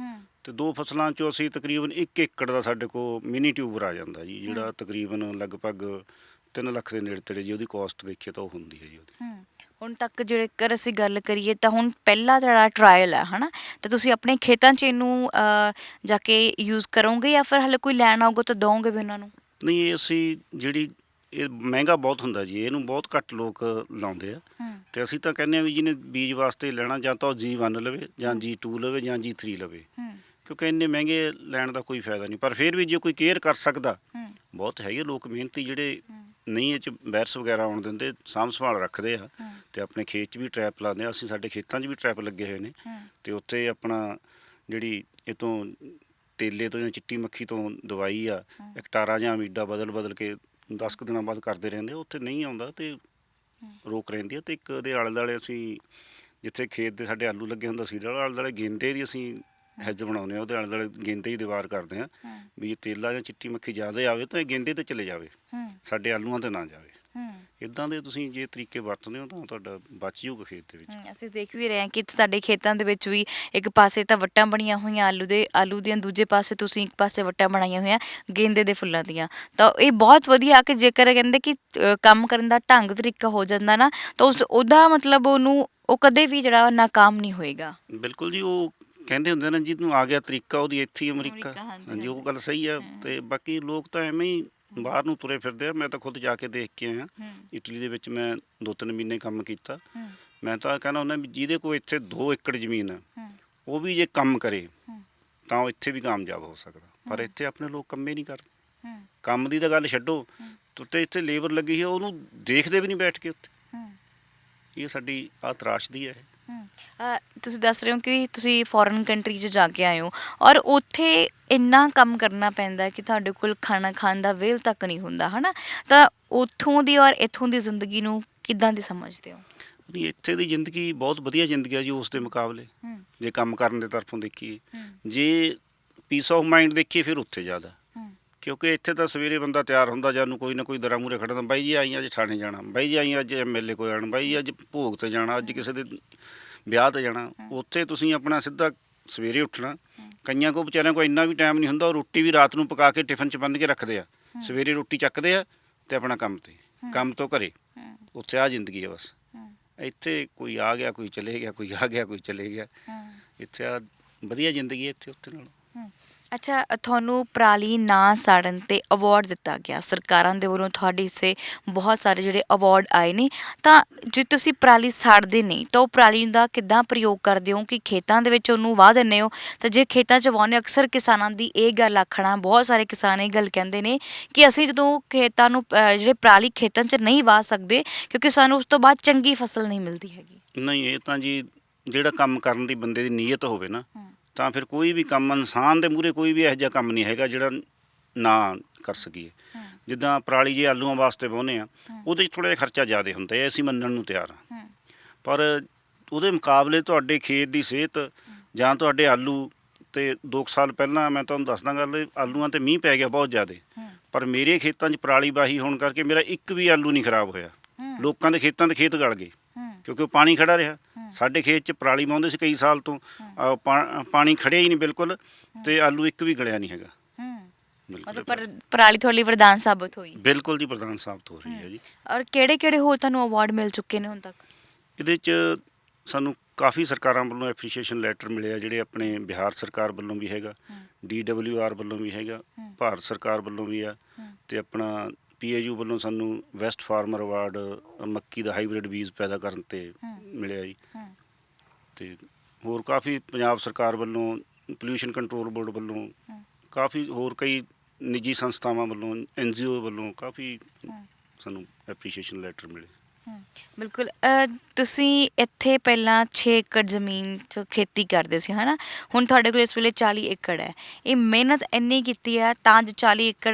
Speaker 2: ਤੇ 2 ਫਸਲਾਂ 'ਚੋਂ ਅਸੀਂ ਤਕਰੀਬਨ 1 ਏਕੜ ਦਾ ਸਾਡੇ ਕੋਲ ਮਿਨੀ ਟਿਊਬਰ ਆ ਜਾਂਦਾ ਜੀ, ਜਿਹੜਾ ਤਕਰੀਬਨ ਲਗਭਗ 3 ਲੱਖ ਦੇ ਨੇੜੇ ਤੇੜੇ ਜੀ ਉਹਦੀ ਕੋਸਟ ਦੇਖੀਏ ਤਾਂ ਉਹ ਹੁੰਦੀ ਹੈ ਜੀ ਉਹਦੀ।
Speaker 1: ਹੁਣ ਤੱਕ ਜੇਕਰ ਅਸੀਂ ਗੱਲ ਕਰੀਏ ਤਾਂ ਹੁਣ ਪਹਿਲਾ ਜਿਹੜਾ ਟਰਾਇਲ ਹੈ ਹੈ ਨਾ, ਤਾਂ ਤੁਸੀਂ ਆਪਣੇ ਖੇਤਾਂ 'ਚ ਇਹਨੂੰ ਜਾ ਕੇ ਯੂਜ਼ ਕਰੋਗੇ ਜਾਂ ਫਿਰ ਹਾਲੇ ਕੋਈ ਲੈਣ ਆਊਗਾ ਤਾਂ ਦਿਓਗੇ ਵੀ ਉਹਨਾਂ ਨੂੰ?
Speaker 2: ਨਹੀਂ, ਇਹ ਅਸੀਂ ਜਿਹੜੀ ਇਹ ਮਹਿੰਗਾ ਬਹੁਤ ਹੁੰਦਾ ਜੀ, ਇਹਨੂੰ ਬਹੁਤ ਘੱਟ ਲੋਕ ਲਾਉਂਦੇ ਆ। ਤੇ ਅਸੀਂ ਤਾਂ ਕਹਿੰਦੇ ਆ ਵੀ ਜਿਹਨੇ ਬੀਜ ਵਾਸਤੇ ਲੈਣਾ ਜਾਂ ਤਾਂ ਉਹ G1 ਲਵੇ ਜਾਂ G2 ਲਵੇ ਜਾਂ G3 ਲਵੇ, ਕਿਉਂਕਿ ਇੰਨੇ ਮਹਿੰਗੇ ਲੈਣ ਦਾ ਕੋਈ ਫਾਇਦਾ ਨਹੀਂ। ਪਰ ਫਿਰ ਵੀ ਜੇ ਕੋਈ ਕੇਅਰ ਕਰ ਸਕਦਾ, ਬਹੁਤ ਹੈਗੇ ਲੋਕ ਮਿਹਨਤੀ ਜਿਹੜੇ ਨਹੀਂ ਇਹ 'ਚ ਵਾਇਰਸ ਵਗੈਰਾ ਆਉਣ ਦਿੰਦੇ, ਸਾਂਭ ਸੰਭਾਲ ਰੱਖਦੇ ਆ, ਤੇ ਆਪਣੇ ਖੇਤ 'ਚ ਵੀ ਟਰੈਪ ਲਾਉਂਦੇ ਆ। ਅਸੀਂ ਸਾਡੇ ਖੇਤਾਂ 'ਚ ਵੀ ਟਰੈਪ ਲੱਗੇ ਹੋਏ ਨੇ, ਤੇ ਉੱਥੇ ਆਪਣਾ ਜਿਹੜੀ ਇਹ ਤੋਂ ਤੇਲੇ ਤੋਂ ਜਾਂ ਚਿੱਟੀ ਮੱਖੀ ਤੋਂ ਦਵਾਈ ਆ, ਐਕਟਾਰਾ ਜਾਂ ਅਮੀਡਾ ਬਦਲ ਕੇ 10 ਕੁ ਦਿਨਾਂ ਬਾਅਦ ਕਰਦੇ ਰਹਿੰਦੇ ਆ। ਉੱਥੇ ਨਹੀਂ ਆਉਂਦਾ ਤੇ ਰੋਕ ਰਹਿੰਦੀ ਆ। ਤੇ ਇੱਕ ਉਹਦੇ ਆਲੇ ਦੁਆਲੇ ਅਸੀਂ ਜਿੱਥੇ ਖੇਤ ਦੇ ਸਾਡੇ ਆਲੂ ਲੱਗੇ ਹੁੰਦਾ ਸੀ, ਆਲੇ ਦੁਆਲੇ ਗੇਂਦੇ ਦੀ ਅਸੀਂ ਹੈੱਜ ਬਣਾਉਂਦੇ ਹਾਂ, ਉਹਦੇ ਆਲੇ ਦੁਆਲੇ ਗੇਂਦੇ ਦੀ ਦੀਵਾਰ ਕਰਦੇ ਹਾਂ ਵੀ ਤੇਲਾ ਜਾਂ ਚਿੱਟੀ ਮੱਖੀ ਜ਼ਿਆਦਾ ਆਵੇ ਤਾਂ ਇਹ ਗੇਂਦੇ 'ਤੇ ਚਲੇ ਜਾਵੇ, ਸਾਡੇ ਆਲੂਆਂ 'ਤੇ ਨਾ ਜਾਵੇ। ਇੱਦਾਂ ਦੇ ਤੁਸੀਂ ਜੇ ਤਰੀਕੇ ਵਰਤਦੇ ਹੋ ਤਾਂ ਤੁਹਾਡਾ ਬਚ ਜਾਊਗਾ ਖੇਤ ਦੇ ਵਿੱਚ।
Speaker 1: ਅਸੀਂ ਦੇਖ ਵੀ ਰਹੇ ਹਾਂ ਕਿ ਸਾਡੇ ਖੇਤਾਂ ਦੇ ਵਿੱਚ ਵੀ ਇੱਕ ਪਾਸੇ ਤਾਂ ਵੱਟਾਂ ਬਣੀਆਂ ਹੋਈਆਂ ਆਲੂ ਦੀਆਂ, ਦੂਜੇ ਪਾਸੇ ਤੁਸੀਂ ਇੱਕ ਪਾਸੇ ਵੱਟਾਂ ਬਣਾਈਆਂ ਹੋਈਆਂ ਗੇਂਦੇ ਦੇ ਫੁੱਲਾਂ ਦੀਆਂ। ਤਾਂ ਇਹ ਬਹੁਤ ਵਧੀਆ ਕਿ ਜੇਕਰ ਕਹਿੰਦੇ ਕਿ ਕੰਮ ਕਰਨ ਦਾ ਢੰਗ ਤਰੀਕਾ ਹੋ ਜਾਂਦਾ ਨਾ, ਤਾਂ ਉਹਦਾ ਮਤਲਬ ਉਹ ਕਦੇ ਵੀ ਜਿਹੜਾ ਨਾਕਾਮ ਨਹੀਂ ਹੋਏਗਾ।
Speaker 2: ਬਿਲਕੁਲ ਜੀ, ਉਹ ਕਹਿੰਦੇ ਹੁੰਦੇ ਨੇ ਜਿਹਨੂੰ ਆ ਗਿਆ ਤਰੀਕਾ ਉਹਦੀ ਇੱਥੇ ਹੀ ਅਮਰੀਕਾ। ਹਾਂਜੀ, ਉਹ ਗੱਲ ਸਹੀ ਆ। ਤੇ ਬਾਕੀ ਲੋਕ ਤਾਂ ਐਵੇਂ ਹੀ ਬਾਹਰ ਨੂੰ ਤੁਰੇ ਫਿਰਦੇ ਆ। ਮੈਂ ਤਾਂ ਖੁਦ ਜਾ ਕੇ ਦੇਖ ਕੇ ਆਇਆ ਇਟਲੀ ਦੇ ਵਿੱਚ, ਮੈਂ 2-3 ਮਹੀਨੇ ਕੰਮ ਕੀਤਾ। ਮੈਂ ਤਾਂ ਕਹਿੰਦਾ ਹੁੰਦਾ ਵੀ ਜਿਹਦੇ ਕੋਲ ਇੱਥੇ 2 ਏਕੜ ਜ਼ਮੀਨ ਆ, ਉਹ ਵੀ ਜੇ ਕੰਮ ਕਰੇ ਤਾਂ ਉਹ ਇੱਥੇ ਵੀ ਕਾਮਯਾਬ ਹੋ ਸਕਦਾ, ਪਰ ਇੱਥੇ ਆਪਣੇ ਲੋਕ ਕੰਮੇ ਨਹੀਂ ਕਰਦੇ। ਕੰਮ ਦੀ ਤਾਂ ਗੱਲ ਛੱਡੋ, ਤੇ ਇੱਥੇ ਲੇਬਰ ਲੱਗੀ ਹੈ ਉਹਨੂੰ ਦੇਖਦੇ ਵੀ ਨਹੀਂ ਬੈਠ ਕੇ ਉੱਥੇ। ਇਹ ਸਾਡੀ ਆਹ ਤਰਾਸ਼ਦੀ ਹੈ ਇਹ।
Speaker 1: ਤੁਸੀਂ ਦੱਸ ਰਹੇ ਹੋ ਕਿ ਤੁਸੀਂ ਫੋਰਨ ਕੰਟਰੀ 'ਚ ਜਾ ਕੇ ਆਏ ਹੋ ਔਰ ਉੱਥੇ ਇੰਨਾ ਕੰਮ ਕਰਨਾ ਪੈਂਦਾ ਕਿ ਤੁਹਾਡੇ ਕੋਲ ਖਾਣਾ ਖਾਣ ਦਾ ਵੇਲ ਤੱਕ ਨਹੀਂ ਹੁੰਦਾ ਹੈ ਨਾ, ਤਾਂ ਉੱਥੋਂ ਦੀ ਔਰ ਇੱਥੋਂ ਦੀ ਜ਼ਿੰਦਗੀ ਨੂੰ ਕਿੱਦਾਂ ਦੀ ਸਮਝਦੇ ਹੋ?
Speaker 2: ਨਹੀਂ, ਇੱਥੇ ਦੀ ਜ਼ਿੰਦਗੀ ਬਹੁਤ ਵਧੀਆ ਜ਼ਿੰਦਗੀ ਹੈ ਜੀ ਉਸ ਦੇ ਮੁਕਾਬਲੇ, ਜੇ ਕੰਮ ਕਰਨ ਦੇ ਤਰਫੋਂ ਦੇਖੀਏ। ਜੇ ਪੀਸ ਆਫ ਮਾਈਂਡ ਦੇਖੀਏ ਫਿਰ ਉੱਥੇ ਜ਼ਿਆਦਾ, ਕਿਉਂਕਿ ਇੱਥੇ ਤਾਂ ਸਵੇਰੇ ਬੰਦਾ ਤਿਆਰ ਹੁੰਦਾ ਜਾਂ ਨੂੰ ਕੋਈ ਨਾ ਕੋਈ ਦਰਾਂ ਮੂਹਰੇ ਖੜ੍ਹਦਾ, ਬਾਈ ਜੀ ਆਈ ਅੱਜ ਥਾਣੇ ਜਾਣਾ, ਬਾਈ ਜੀ ਆਈ ਅੱਜ MLA ਕੋਲ ਜਾਣਾ, ਬਾਈ ਜੀ ਅੱਜ ਭੋਗ 'ਤੇ ਜਾਣਾ, ਅੱਜ ਕਿਸੇ ਦੇ ਵਿਆਹ 'ਤੇ ਜਾਣਾ। ਉੱਥੇ ਤੁਸੀਂ ਆਪਣਾ ਸਿੱਧਾ ਸਵੇਰੇ ਉੱਠਣਾ, ਕਈਆਂ ਕੋਲ ਵਿਚਾਰਿਆਂ ਕੋਲ ਇੰਨਾ ਵੀ ਟਾਈਮ ਨਹੀਂ ਹੁੰਦਾ, ਉਹ ਰੋਟੀ ਵੀ ਰਾਤ ਨੂੰ ਪਕਾ ਕੇ ਟਿਫਨ 'ਚ ਬੰਨ੍ਹ ਕੇ ਰੱਖਦੇ ਆ, ਸਵੇਰੇ ਰੋਟੀ ਚੱਕਦੇ ਆ ਅਤੇ ਆਪਣਾ ਕੰਮ 'ਤੇ, ਕੰਮ ਤੋਂ ਘਰੇ। ਉੱਥੇ ਆਹ ਜ਼ਿੰਦਗੀ ਹੈ ਬਸ। ਇੱਥੇ ਕੋਈ ਆ ਗਿਆ, ਕੋਈ ਚਲੇ ਗਿਆ, ਕੋਈ ਆ ਗਿਆ, ਕੋਈ ਚਲੇ ਗਿਆ। ਇੱਥੇ ਆ ਵਧੀਆ ਜ਼ਿੰਦਗੀ ਹੈ ਇੱਥੇ ਉੱਥੇ ਨਾਲੋਂ।
Speaker 1: ਅੱਛਾ, ਤੁਹਾਨੂੰ ਪਰਾਲੀ ਨਾ ਸਾੜਨ 'ਤੇ ਅਵਾਰਡ ਦਿੱਤਾ ਗਿਆ ਸਰਕਾਰਾਂ ਦੇ ਵੱਲੋਂ, ਤੁਹਾਡੇ ਹਿੱਸੇ ਬਹੁਤ ਸਾਰੇ ਜਿਹੜੇ ਅਵਾਰਡ ਆਏ ਨੇ, ਤਾਂ ਜੇ ਤੁਸੀਂ ਪਰਾਲੀ ਸਾੜਦੇ ਨਹੀਂ ਤਾਂ ਉਹ ਪਰਾਲੀ ਦਾ ਕਿੱਦਾਂ ਪ੍ਰਯੋਗ ਕਰਦੇ ਹੋ ਕਿ ਖੇਤਾਂ ਦੇ ਵਿੱਚ ਉਹਨੂੰ ਵਾਹ ਦਿੰਦੇ ਹੋ? ਤਾਂ ਜੇ ਖੇਤਾਂ 'ਚ ਵਾਹੁੰਦੇ, ਅਕਸਰ ਕਿਸਾਨਾਂ ਦੀ ਇਹ ਗੱਲ ਆਖਣਾ, ਬਹੁਤ ਸਾਰੇ ਕਿਸਾਨ ਇਹ ਗੱਲ ਕਹਿੰਦੇ ਨੇ ਕਿ ਅਸੀਂ ਜਦੋਂ ਖੇਤਾਂ ਨੂੰ ਜਿਹੜੇ ਪਰਾਲੀ ਖੇਤਾਂ 'ਚ ਨਹੀਂ ਵਾਹ ਸਕਦੇ ਕਿਉਂਕਿ ਸਾਨੂੰ ਉਸ ਤੋਂ ਬਾਅਦ ਚੰਗੀ ਫਸਲ ਨਹੀਂ ਮਿਲਦੀ ਹੈਗੀ।
Speaker 2: ਨਹੀਂ, ਇਹ ਤਾਂ ਜੀ ਜਿਹੜਾ ਕੰਮ ਕਰਨ ਦੀ ਬੰਦੇ ਦੀ ਨੀਅਤ ਹੋਵੇ ਨਾ, ਤਾਂ ਫਿਰ ਕੋਈ ਵੀ ਕੰਮ, ਇਨਸਾਨ ਦੇ ਮੂਹਰੇ ਕੋਈ ਵੀ ਇਹੋ ਜਿਹਾ ਕੰਮ ਨਹੀਂ ਹੈਗਾ ਜਿਹੜਾ ਨਾ ਕਰ ਸਕੀਏ। ਜਿੱਦਾਂ ਪਰਾਲੀ ਜੇ ਆਲੂਆਂ ਵਾਸਤੇ ਵਾਹੁੰਦੇ ਆ, ਉਹਦੇ 'ਚ ਥੋੜ੍ਹਾ ਜਿਹਾ ਖਰਚਾ ਜ਼ਿਆਦਾ ਹੁੰਦਾ ਹੈ, ਅਸੀਂ ਮੰਨਣ ਨੂੰ ਤਿਆਰ ਹਾਂ, ਪਰ ਉਹਦੇ ਮੁਕਾਬਲੇ ਤੁਹਾਡੇ ਖੇਤ ਦੀ ਸਿਹਤ ਜਾਂ ਤੁਹਾਡੇ ਆਲੂ, ਤੇ 2 ਸਾਲ ਪਹਿਲਾਂ ਮੈਂ ਤੁਹਾਨੂੰ ਦੱਸਦਾ ਗੱਲ, ਆਲੂਆਂ 'ਤੇ ਮੀਂਹ ਪੈ ਗਿਆ ਬਹੁਤ ਜ਼ਿਆਦਾ, ਪਰ ਮੇਰੇ ਖੇਤਾਂ 'ਚ ਪਰਾਲੀ ਵਾਹੀ ਹੋਣ ਕਰਕੇ ਮੇਰਾ ਇੱਕ ਵੀ ਆਲੂ ਨਹੀਂ ਖਰਾਬ ਹੋਇਆ। ਲੋਕਾਂ ਦੇ ਖੇਤਾਂ ਦੇ ਖੇਤ ਗਲ ਗਏ ਕਿਉਂਕਿ ਉਹ ਪਾਣੀ ਖੜਾ ਰਿਹਾ। ਸਾਡੇ ਖੇਤ 'ਚ ਪਰਾਲੀ ਵਾਹੁੰਦੇ ਸੀ ਕਈ ਸਾਲ ਤੋਂ, ਪਾਣੀ ਖੜਿਆ ਹੀ ਨਹੀਂ ਬਿਲਕੁਲ, ਤੇ ਆਲੂ ਇੱਕ ਵੀ ਗਲਿਆ ਨਹੀਂ ਹੈਗਾ।
Speaker 1: ਮਤਲਬ ਪਰ ਪਰਾਲੀ ਤੁਹਾਡੇ ਲਈ ਵਰਦਾਨ ਸਾਬਤ ਹੋਈ?
Speaker 2: ਬਿਲਕੁਲ ਜੀ, ਵਰਦਾਨ ਸਾਬਤ ਹੋ ਰਹੀ ਹੈ ਜੀ।
Speaker 1: ਔਰ ਕਿਹੜੇ ਕਿਹੜੇ ਹੋਰ ਤੁਹਾਨੂੰ ਅਵਾਰਡ ਮਿਲ ਚੁੱਕੇ ਨੇ ਹੁਣ ਤੱਕ?
Speaker 2: ਇਹਦੇ 'ਚ ਸਾਨੂੰ ਕਾਫੀ ਸਰਕਾਰਾਂ ਵੱਲੋਂ ਐਪਰੀਸ਼ੀਏਸ਼ਨ ਲੈਟਰ ਮਿਲੇ ਆ, ਜਿਹੜੇ ਆਪਣੇ ਬਿਹਾਰ ਸਰਕਾਰ ਵੱਲੋਂ ਵੀ ਹੈਗਾ, DWR ਵੱਲੋਂ ਵੀ ਹੈਗਾ, ਭਾਰਤ ਸਰਕਾਰ ਵੱਲੋਂ ਵੀ ਆ, ਤੇ ਆਪਣਾ PAU ਵੱਲੋਂ ਸਾਨੂੰ ਵੈਸਟ ਫਾਰਮਰ ਅਵਾਰਡ ਮੱਕੀ ਦਾ ਹਾਈਬ੍ਰਿਡ ਬੀਜ ਪੈਦਾ ਕਰਨ 'ਤੇ ਮਿਲਿਆ ਜੀ। ਤੇ ਹੋਰ ਕਾਫੀ ਪੰਜਾਬ ਸਰਕਾਰ ਵੱਲੋਂ, ਪੋਲਿਊਸ਼ਨ ਕੰਟਰੋਲ ਬੋਰਡ ਵੱਲੋਂ, ਕਾਫੀ ਹੋਰ ਕਈ ਨਿੱਜੀ ਸੰਸਥਾਵਾਂ ਵੱਲੋਂ, NGO ਵੱਲੋਂ ਕਾਫੀ ਸਾਨੂੰ ਐਪਰੀਸ਼ੀਏਸ਼ਨ ਲੈਟਰ ਮਿਲੇ।
Speaker 1: ਬਿਲਕੁਲ। ਤੁਸੀਂ ਇੱਥੇ ਪਹਿਲਾਂ 6 ਏਕੜ ਜ਼ਮੀਨ 'ਚ ਖੇਤੀ ਕਰਦੇ ਸੀ ਹੈ ਨਾ, ਹੁਣ ਤੁਹਾਡੇ ਕੋਲ ਇਸ ਵੇਲੇ 40 ਏਕੜ ਹੈ। ਇਹ ਮਿਹਨਤ ਇੰਨੀ ਕੀਤੀ ਹੈ ਤਾਂ ਜੋ 40 ਏਕੜ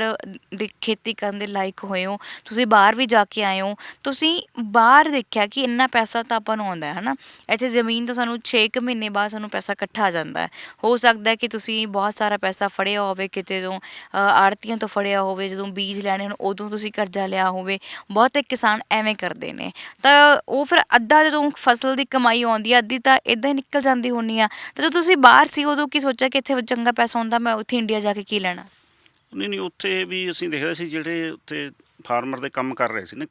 Speaker 1: ਦੀ ਖੇਤੀ ਕਰਨ ਦੇ ਲਾਇਕ ਹੋਏ ਹੋ। ਤੁਸੀਂ ਬਾਹਰ ਵੀ ਜਾ ਕੇ ਆਏ ਹੋ, ਤੁਸੀਂ ਬਾਹਰ ਦੇਖਿਆ ਕਿ ਇੰਨਾ ਪੈਸਾ ਤਾਂ ਆਪਾਂ ਨੂੰ ਆਉਂਦਾ ਹੈ ਨਾ, ਇੱਥੇ ਜ਼ਮੀਨ ਤੋਂ ਸਾਨੂੰ 6 ਕੁ ਮਹੀਨੇ ਬਾਅਦ ਸਾਨੂੰ ਪੈਸਾ ਇਕੱਠਾ ਆ ਜਾਂਦਾ ਹੈ। ਹੋ ਸਕਦਾ ਕਿ ਤੁਸੀਂ ਬਹੁਤ ਸਾਰਾ ਪੈਸਾ ਫੜਿਆ ਹੋਵੇ ਕਿਤੇ ਤੋਂ, ਆੜ੍ਹਤੀਆਂ ਤੋਂ ਫੜਿਆ ਹੋਵੇ, ਜਦੋਂ ਬੀਜ ਲੈਣੇ ਹੋਣ ਉਦੋਂ ਤੁਸੀਂ ਕਰਜ਼ਾ ਲਿਆ ਹੋਵੇ। ਬਹੁਤੇ ਕਿਸਾਨ ਐਵੇਂ ਕਰਦੇ ਨੇ, ਤਾਂ ਉਹ ਫਿਰ ਅੱਧਾ ਜਦੋਂ ਫਸਲ ਦੀ ਕਮਾਈ ਆਉਂਦੀ ਹੈ, ਅੱਧੀ ਤਾਂ ਇੱਦਾਂ ਹੀ ਨਿਕਲ ਜਾਂਦੀ ਹੋਣੀ ਆ। ਤਾਂ ਜਦੋਂ ਤੁਸੀਂ ਬਾਹਰ ਸੀ ਉਦੋਂ ਕੀ ਸੋਚਿਆ ਕਿ ਇੱਥੇ ਚੰਗਾ ਪੈਸਾ ਆਉਂਦਾ, ਮੈਂ ਉੱਥੇ ਇੰਡੀਆ ਜਾ ਕੇ ਕੀ ਲੈਣਾ?
Speaker 2: ਨਹੀਂ, ਉੱਥੇ ਵੀ ਅਸੀਂ ਦੇਖਦੇ ਸੀ ਜਿਹੜੇ ਉੱਥੇ ਫਾਰਮਰ ਦੇ ਕੰਮ ਕਰ ਰਹੇ ਸੀ ਨਾ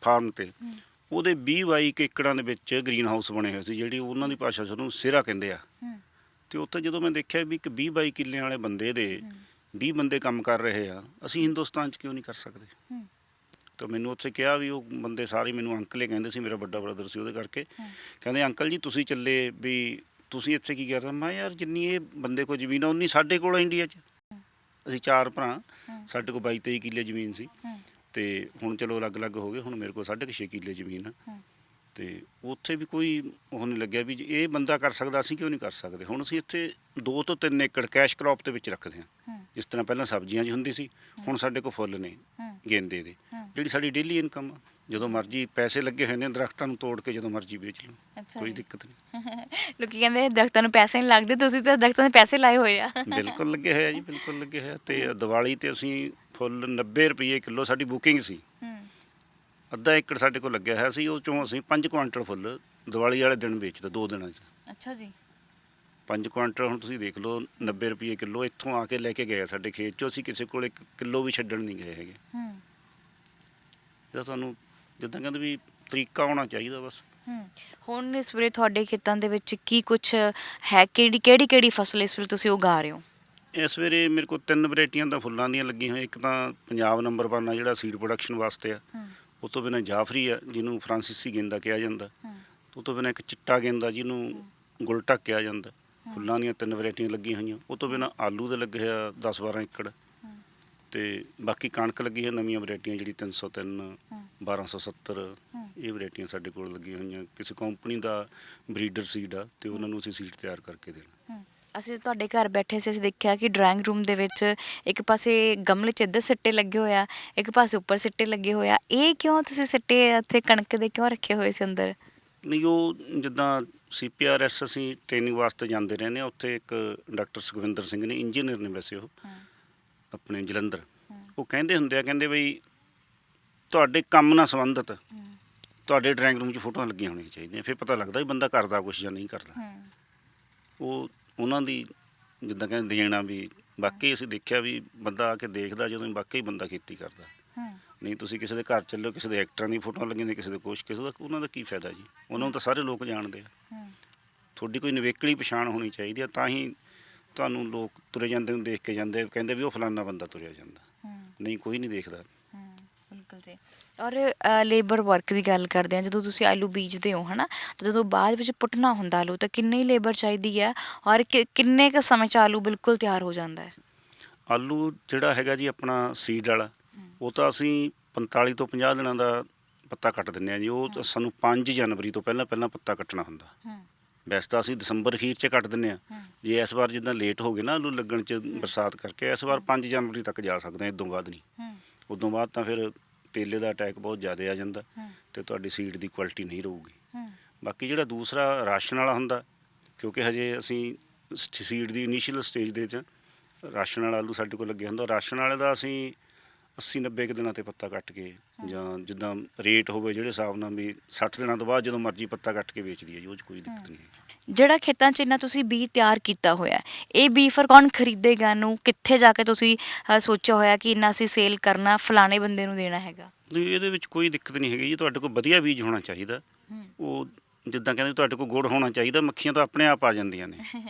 Speaker 2: ਫਾਰਮ 'ਤੇ, ਉਹਦੇ 20-22 ਏਕੜਾਂ ਦੇ ਵਿੱਚ ਗ੍ਰੀਨ ਹਾਊਸ ਬਣੇ ਹੋਏ ਸੀ, ਜਿਹੜੀ ਉਹਨਾਂ ਦੀ ਭਾਸ਼ਾ 'ਚ ਉਹਨੂੰ ਸਿਹਰਾ ਕਹਿੰਦੇ ਆ। ਅਤੇ ਉੱਥੇ ਜਦੋਂ ਮੈਂ ਦੇਖਿਆ ਵੀ ਇੱਕ 20-22 ਕਿੱਲਿਆਂ ਵਾਲੇ ਬੰਦੇ ਦੇ 20 ਬੰਦੇ ਕੰਮ ਕਰ ਰਹੇ ਆ, ਅਸੀਂ ਹਿੰਦੁਸਤਾਨ 'ਚ ਕਿਉਂ ਨਹੀਂ ਕਰ ਸਕਦੇ? ਤਾਂ ਮੈਨੂੰ ਉੱਥੇ ਕਿਹਾ ਵੀ ਉਹ ਬੰਦੇ ਸਾਰੇ ਮੈਨੂੰ ਅੰਕਲ ਹੀ ਕਹਿੰਦੇ ਸੀ, ਮੇਰਾ ਵੱਡਾ ਬ੍ਰਦਰ ਸੀ ਉਹਦੇ ਕਰਕੇ, ਕਹਿੰਦੇ ਅੰਕਲ ਜੀ ਤੁਸੀਂ ਚੱਲੇ ਵੀ ਤੁਸੀਂ ਇੱਥੇ ਕੀ ਕਰਦੇ? ਮੈਂ ਯਾਰ ਜਿੰਨੀ ਇਹ ਬੰਦੇ ਕੋਲ ਜ਼ਮੀਨ ਆ ਉਨੀ ਸਾਡੇ ਕੋਲ ਇੰਡੀਆ 'ਚ। ਅਸੀਂ 4 ਭਰਾ, ਸਾਡੇ ਕੋਲ 22-23 ਕਿੱਲੇ ਜ਼ਮੀਨ ਸੀ, ਅਤੇ ਹੁਣ ਚਲੋ ਅਲੱਗ-ਅਲੱਗ ਹੋ ਗਏ, ਹੁਣ ਮੇਰੇ ਕੋਲ 6.5 ਕਿੱਲੇ ਜ਼ਮੀਨ ਆ। ਅਤੇ ਉੱਥੇ ਵੀ ਕੋਈ ਉਹ ਨਹੀਂ ਲੱਗਿਆ ਵੀ ਇਹ ਬੰਦਾ ਕਰ ਸਕਦਾ, ਅਸੀਂ ਕਿਉਂ ਨਹੀਂ ਕਰ ਸਕਦੇ? ਹੁਣ ਅਸੀਂ ਇੱਥੇ 2 ਤੋਂ 3 ਏਕੜ ਕੈਸ਼ ਕ੍ਰੌਪ ਦੇ ਵਿੱਚ ਰੱਖਦੇ ਹਾਂ। ਜਿਸ ਤਰ੍ਹਾਂ ਪਹਿਲਾਂ ਸਬਜ਼ੀਆਂ 'ਚ ਹੁੰਦੀ ਸੀ, ਹੁਣ ਸਾਡੇ ਕੋਲ ਫੁੱਲ ਨੇ ਗੇਂਦੇ ਦੇ, ਜਿਹੜੀ ਸਾਡੀ ਡੇਲੀ ਇਨਕਮ ਆ। ਜਦੋਂ ਮਰਜ਼ੀ ਪੈਸੇ ਲੱਗੇ ਹੋਏ ਨੇ, ਦਰਖਤਾਂ ਨੂੰ ਤੋੜ ਕੇ ਜਦੋਂ ਮਰਜ਼ੀ ਵੇਚ ਲਓ, ਕੋਈ ਦਿੱਕਤ ਨਹੀਂ।
Speaker 1: ਲੋਕੀ ਕਹਿੰਦੇ ਦਰਖਤਾਂ ਨੂੰ ਪੈਸੇ ਨਹੀਂ ਲੱਗਦੇ, ਤੁਸੀਂ ਤਾਂ ਦਰਖਤਾਂ ਦੇ ਪੈਸੇ ਲਾਏ ਹੋਏ ਆ।
Speaker 2: ਬਿਲਕੁਲ ਲੱਗੇ ਹੋਏ ਆ ਜੀ, ਬਿਲਕੁਲ ਲੱਗੇ ਹੋਏ ਆ। ਅਤੇ ਦੀਵਾਲੀ 'ਤੇ ਅਸੀਂ ਫੁੱਲ 90 ਰੁਪਏ ਕਿੱਲੋ ਸਾਡੀ ਬੁਕਿੰਗ ਸੀ। ਅੱਧਾ ਏਕੜ ਸਾਡੇ ਕੋਲ ਲੱਗਿਆ ਹੋਇਆ ਸੀ, ਉਹ 'ਚੋਂ ਅਸੀਂ 5 ਕੁਆਂਟਲ ਫੁੱਲ ਦੀਵਾਲੀ ਵਾਲੇ ਦਿਨ ਵੇਚਦਾ 2 ਦਿਨਾਂ 'ਚ।
Speaker 1: ਅੱਛਾ ਜੀ।
Speaker 2: 5 ਕੁਆਂਟਲ ਹੁਣ ਤੁਸੀਂ ਦੇਖ ਲਓ, 90 ਰੁਪਏ ਕਿੱਲੋ ਇੱਥੋਂ ਆ ਕੇ ਲੈ ਕੇ ਗਏ ਸਾਡੇ ਖੇਤ 'ਚੋਂ। ਅਸੀਂ ਕਿਸੇ ਕੋਲ 1 ਕਿੱਲੋ ਵੀ ਛੱਡਣ ਨਹੀਂ ਗਏ ਹੈਗੇ। ਇਹਦਾ ਸਾਨੂੰ ਜਿੱਦਾਂ ਕਹਿੰਦੇ ਵੀ ਤਰੀਕਾ ਹੋਣਾ ਚਾਹੀਦਾ ਬਸ।
Speaker 1: ਹੁਣ ਇਸ ਵੇਲੇ ਤੁਹਾਡੇ ਖੇਤਾਂ ਦੇ ਵਿੱਚ ਕੀ ਕੁਛ ਹੈ, ਕਿਹੜੀ ਫਸਲ ਇਸ ਵੇਲੇ ਤੁਸੀਂ ਉਗਾ ਰਹੇ ਹੋ?
Speaker 2: ਇਸ ਵੇਲੇ ਮੇਰੇ ਕੋਲ 3 ਵੈਰਾਈਟੀਆਂ ਤਾਂ ਫੁੱਲਾਂ ਦੀਆਂ ਲੱਗੀਆਂ ਹੋਈਆਂ। ਇੱਕ ਤਾਂ ਪੰਜਾਬ ਨੰਬਰ 1 ਆ ਜਿਹੜਾ ਸੀਡ ਪ੍ਰੋਡਕਸ਼ਨ ਵਾਸਤੇ ਆ, ਉਹ ਤੋਂ ਬਿਨਾਂ ਜਾਫਰੀ ਆ ਜਿਹਨੂੰ ਫਰਾਂਸੀਸੀ ਗੇਂਦਾ ਕਿਹਾ ਜਾਂਦਾ, ਉਹ ਤੋਂ ਬਿਨਾਂ ਇੱਕ ਚਿੱਟਾ ਗੇਂਦਾ ਜਿਹਨੂੰ ਗੁਲਟਕ ਕਿਹਾ ਜਾਂਦਾ। ਫੁੱਲਾਂ ਦੀਆਂ 3 ਵੈਰਾਈਟੀਆਂ ਲੱਗੀਆਂ ਹੋਈਆਂ। ਉਹ ਤੋਂ ਬਿਨਾਂ ਆਲੂ ਦੇ ਲੱਗੇ ਹੋਇਆ 10-12 ਏਕੜ, ਤੇ ਬਾਕੀ ਕਣਕ ਲੱਗੀ ਹੈ ਨਵੀਆਂ ਵੈਰਾਈਟੀਆਂ ਜਿਹੜੀ 303 1270 ਇਹ ਵੈਰਾਈਟੀਆਂ ਸਾਡੇ ਕੋਲ ਲੱਗੀਆਂ ਹੋਈਆਂ। ਕਿਸੇ ਕੰਪਨੀ ਦਾ ਬਰੀਡਰ ਸੀਡ ਆ ਤੇ ਉਹਨਾਂ ਨੂੰ ਅਸੀਂ ਸੀਡ ਤਿਆਰ ਕਰਕੇ ਦੇਣਾ।
Speaker 1: ਅਸੀਂ ਤੁਹਾਡੇ ਘਰ ਬੈਠੇ ਸੀ, ਅਸੀਂ ਦੇਖਿਆ ਕਿ ਡਰਾਇੰਗ ਰੂਮ ਦੇ ਵਿੱਚ ਇੱਕ ਪਾਸੇ ਗਮਲੇ 'ਚ ਇੱਧਰ ਸਿੱਟੇ ਲੱਗੇ ਹੋਇਆ, ਇੱਕ ਪਾਸੇ ਉੱਪਰ ਸਿੱਟੇ ਲੱਗੇ ਹੋਇਆ। ਇਹ ਕਿਉਂ ਤੁਸੀਂ ਸਿੱਟੇ ਇੱਥੇ ਕਣਕ ਦੇ ਕਿਉਂ ਰੱਖੇ ਹੋਏ ਸੀ ਅੰਦਰ?
Speaker 2: ਨਹੀਂ, ਉਹ ਜਿੱਦਾਂ CPRS ਅਸੀਂ ਟ੍ਰੇਨਿੰਗ ਵਾਸਤੇ ਜਾਂਦੇ ਰਹਿੰਦੇ ਹਾਂ, ਉੱਥੇ ਇੱਕ ਡਾਕਟਰ ਸੁਖਵਿੰਦਰ ਸਿੰਘ ਨੇ, ਇੰਜੀਨੀਅਰ ਨੇ ਵੈਸੇ ਉਹ ਆਪਣੇ ਜਲੰਧਰ, ਉਹ ਕਹਿੰਦੇ ਹੁੰਦੇ ਆ, ਕਹਿੰਦੇ ਬਈ ਤੁਹਾਡੇ ਕੰਮ ਨਾਲ ਸੰਬੰਧਿਤ ਤੁਹਾਡੇ ਡਰਾਇੰਗ ਰੂਮ 'ਚ ਫੋਟੋਆਂ ਲੱਗੀਆਂ ਹੋਣੀਆਂ ਚਾਹੀਦੀਆਂ, ਫਿਰ ਪਤਾ ਲੱਗਦਾ ਵੀ ਬੰਦਾ ਕਰਦਾ ਕੁਛ ਜਾਂ ਨਹੀਂ ਕਰਦਾ। ਉਹ ਉਹਨਾਂ ਦੀ ਜਿੱਦਾਂ ਕਹਿੰਦੇ ਦੇਣਾ ਵੀ ਵਾਕਈ ਅਸੀਂ ਦੇਖਿਆ ਵੀ ਬੰਦਾ ਆ ਕੇ ਦੇਖਦਾ ਜਦੋਂ ਵਾਕਈ ਬੰਦਾ ਖੇਤੀ ਕਰਦਾ। ਨਹੀਂ ਤੁਸੀਂ ਕਿਸੇ ਦੇ ਘਰ ਚੱਲੋ, ਕਿਸੇ ਦੇ ਐਕਟਰਾਂ ਦੀ ਫੋਟੋਆਂ ਲੱਗੀਆਂ ਨੇ, ਕਿਸੇ ਦੇ ਕੁਛ, ਕਿਸੇ ਦਾ, ਉਹਨਾਂ ਦਾ ਕੀ ਫਾਇਦਾ ਜੀ? ਉਹਨਾਂ ਨੂੰ ਤਾਂ ਸਾਰੇ ਲੋਕ ਜਾਣਦੇ ਆ। ਤੁਹਾਡੀ ਕੋਈ ਨਿਵੇਕਲੀ ਪਛਾਣ ਹੋਣੀ ਚਾਹੀਦੀ ਆ, ਤਾਂ ਹੀ ਤੁਹਾਨੂੰ ਲੋਕ ਤੁਰੇ ਜਾਂਦੇ ਨੂੰ ਦੇਖ ਕੇ ਜਾਂਦੇ, ਕਹਿੰਦੇ ਵੀ ਉਹ ਫਲਾਨਾ ਬੰਦਾ ਤੁਰਿਆ ਜਾਂਦਾ। ਨਹੀਂ, ਕੋਈ ਨਹੀਂ ਦੇਖਦਾ।
Speaker 1: ਬਿਲਕੁਲ ਜੀ। ਔਰ ਲੇਬਰ ਵਰਕ ਦੀ ਗੱਲ ਕਰਦੇ ਹਾਂ, ਜਦੋਂ ਤੁਸੀਂ ਆਲੂ ਬੀਜਦੇ ਹੋ ਹੈ ਨਾ, ਤਾਂ ਜਦੋਂ ਬਾਅਦ ਵਿੱਚ ਪੁੱਟਣਾ ਹੁੰਦਾ ਆਲੂ, ਤਾਂ ਕਿੰਨੀ ਲੇਬਰ ਚਾਹੀਦੀ ਹੈ ਔਰ ਕਿੰਨੇ ਕੁ ਸਮੇਂ 'ਚ ਆਲੂ ਬਿਲਕੁਲ ਤਿਆਰ ਹੋ ਜਾਂਦਾ ਹੈ?
Speaker 2: ਆਲੂ ਜਿਹੜਾ ਹੈਗਾ ਜੀ ਆਪਣਾ ਸੀਡ ਵਾਲਾ, ਉਹ ਤਾਂ ਅਸੀਂ 45 ਤੋਂ 50 ਦਿਨਾਂ ਦਾ ਪੱਤਾ ਕੱਟ ਦਿੰਦੇ ਹਾਂ ਜੀ। ਉਹ ਤਾਂ ਸਾਨੂੰ 5 ਜਨਵਰੀ ਤੋਂ ਪਹਿਲਾਂ ਪਹਿਲਾਂ ਪੱਤਾ ਕੱਟਣਾ ਹੁੰਦਾ। ਵੈਸੇ ਤਾਂ ਅਸੀਂ ਦਸੰਬਰ ਅਖੀਰ 'ਚ ਕੱਟ ਦਿੰਦੇ ਹਾਂ। ਜੇ ਇਸ ਵਾਰ ਜਿੱਦਾਂ ਲੇਟ ਹੋ ਗਏ ਨਾ ਆਲੂ ਲੱਗਣ 'ਚ ਬਰਸਾਤ ਕਰਕੇ, ਇਸ ਵਾਰ 5 ਜਨਵਰੀ ਤੱਕ ਜਾ ਸਕਦੇ ਹਾਂ, ਇਦੋਂ ਬਾਅਦ ਨਹੀਂ। ਉਦੋਂ ਬਾਅਦ ਤਾਂ ਫਿਰ ਤੇਲੇ ਦਾ ਅਟੈਕ ਬਹੁਤ ਜ਼ਿਆਦਾ ਆ ਜਾਂਦਾ ਅਤੇ ਤੁਹਾਡੀ ਸੀਡ ਦੀ ਕੁਆਲਿਟੀ ਨਹੀਂ ਰਹੂਗੀ। ਬਾਕੀ ਜਿਹੜਾ ਦੂਸਰਾ ਰਾਸ਼ਨ ਵਾਲਾ ਹੁੰਦਾ, ਕਿਉਂਕਿ ਹਜੇ ਅਸੀਂ ਸੀਡ ਦੀ ਇਨੀਸ਼ੀਅਲ ਸਟੇਜ ਦੇ 'ਚ ਰਾਸ਼ਨ ਵਾਲਾ ਆਲੂ ਸਾਡੇ ਕੋਲ ਲੱਗਿਆ ਹੁੰਦਾ। ਰਾਸ਼ਨ ਵਾਲੇ ਦਾ ਅਸੀਂ 80-90 ਕੁ ਦਿਨਾਂ 'ਤੇ ਪੱਤਾ ਕੱਟ ਕੇ, ਜਾਂ ਜਿੱਦਾਂ ਰੇਟ ਹੋਵੇ ਜਿਹੜੇ ਹਿਸਾਬ ਨਾਲ ਵੀ 60 ਦਿਨਾਂ ਤੋਂ ਬਾਅਦ ਜਦੋਂ ਮਰਜ਼ੀ ਪੱਤਾ ਕੱਟ ਕੇ ਵੇਚਦੀ ਹੈ ਜੀ, ਉਹ 'ਚ ਕੋਈ ਦਿੱਕਤ ਨਹੀਂ ਹੈ।
Speaker 1: ਜਿਹੜਾ ਖੇਤਾਂ 'ਚ ਇੰਨਾ ਤੁਸੀਂ ਬੀਜ ਤਿਆਰ ਕੀਤਾ ਹੋਇਆ, ਇਹ ਬੀਜ ਫਿਰ ਕੌਣ ਖਰੀਦੇਗਾ? ਨੂੰ ਕਿੱਥੇ ਜਾ ਕੇ ਤੁਸੀਂ ਸੋਚਿਆ ਹੋਇਆ ਕਿ ਇੰਨਾ ਅਸੀਂ ਸੇਲ ਕਰਨਾ, ਫਲਾਣੇ ਬੰਦੇ ਨੂੰ ਦੇਣਾ ਹੈਗਾ?
Speaker 2: ਨਹੀਂ, ਇਹਦੇ ਵਿੱਚ ਕੋਈ ਦਿੱਕਤ ਨਹੀਂ ਹੈਗੀ ਜੀ। ਤੁਹਾਡੇ ਕੋਲ ਵਧੀਆ ਬੀਜ ਹੋਣਾ ਚਾਹੀਦਾ। ਉਹ ਜਿੱਦਾਂ ਕਹਿੰਦੇ ਤੁਹਾਡੇ ਕੋਲ ਗੁੜ ਹੋਣਾ ਚਾਹੀਦਾ। ਮੱਖੀਆਂ ਤਾਂ ਆਪਣੇ ਆਪ ਆ ਜਾਂਦੀਆਂ ਨੇ।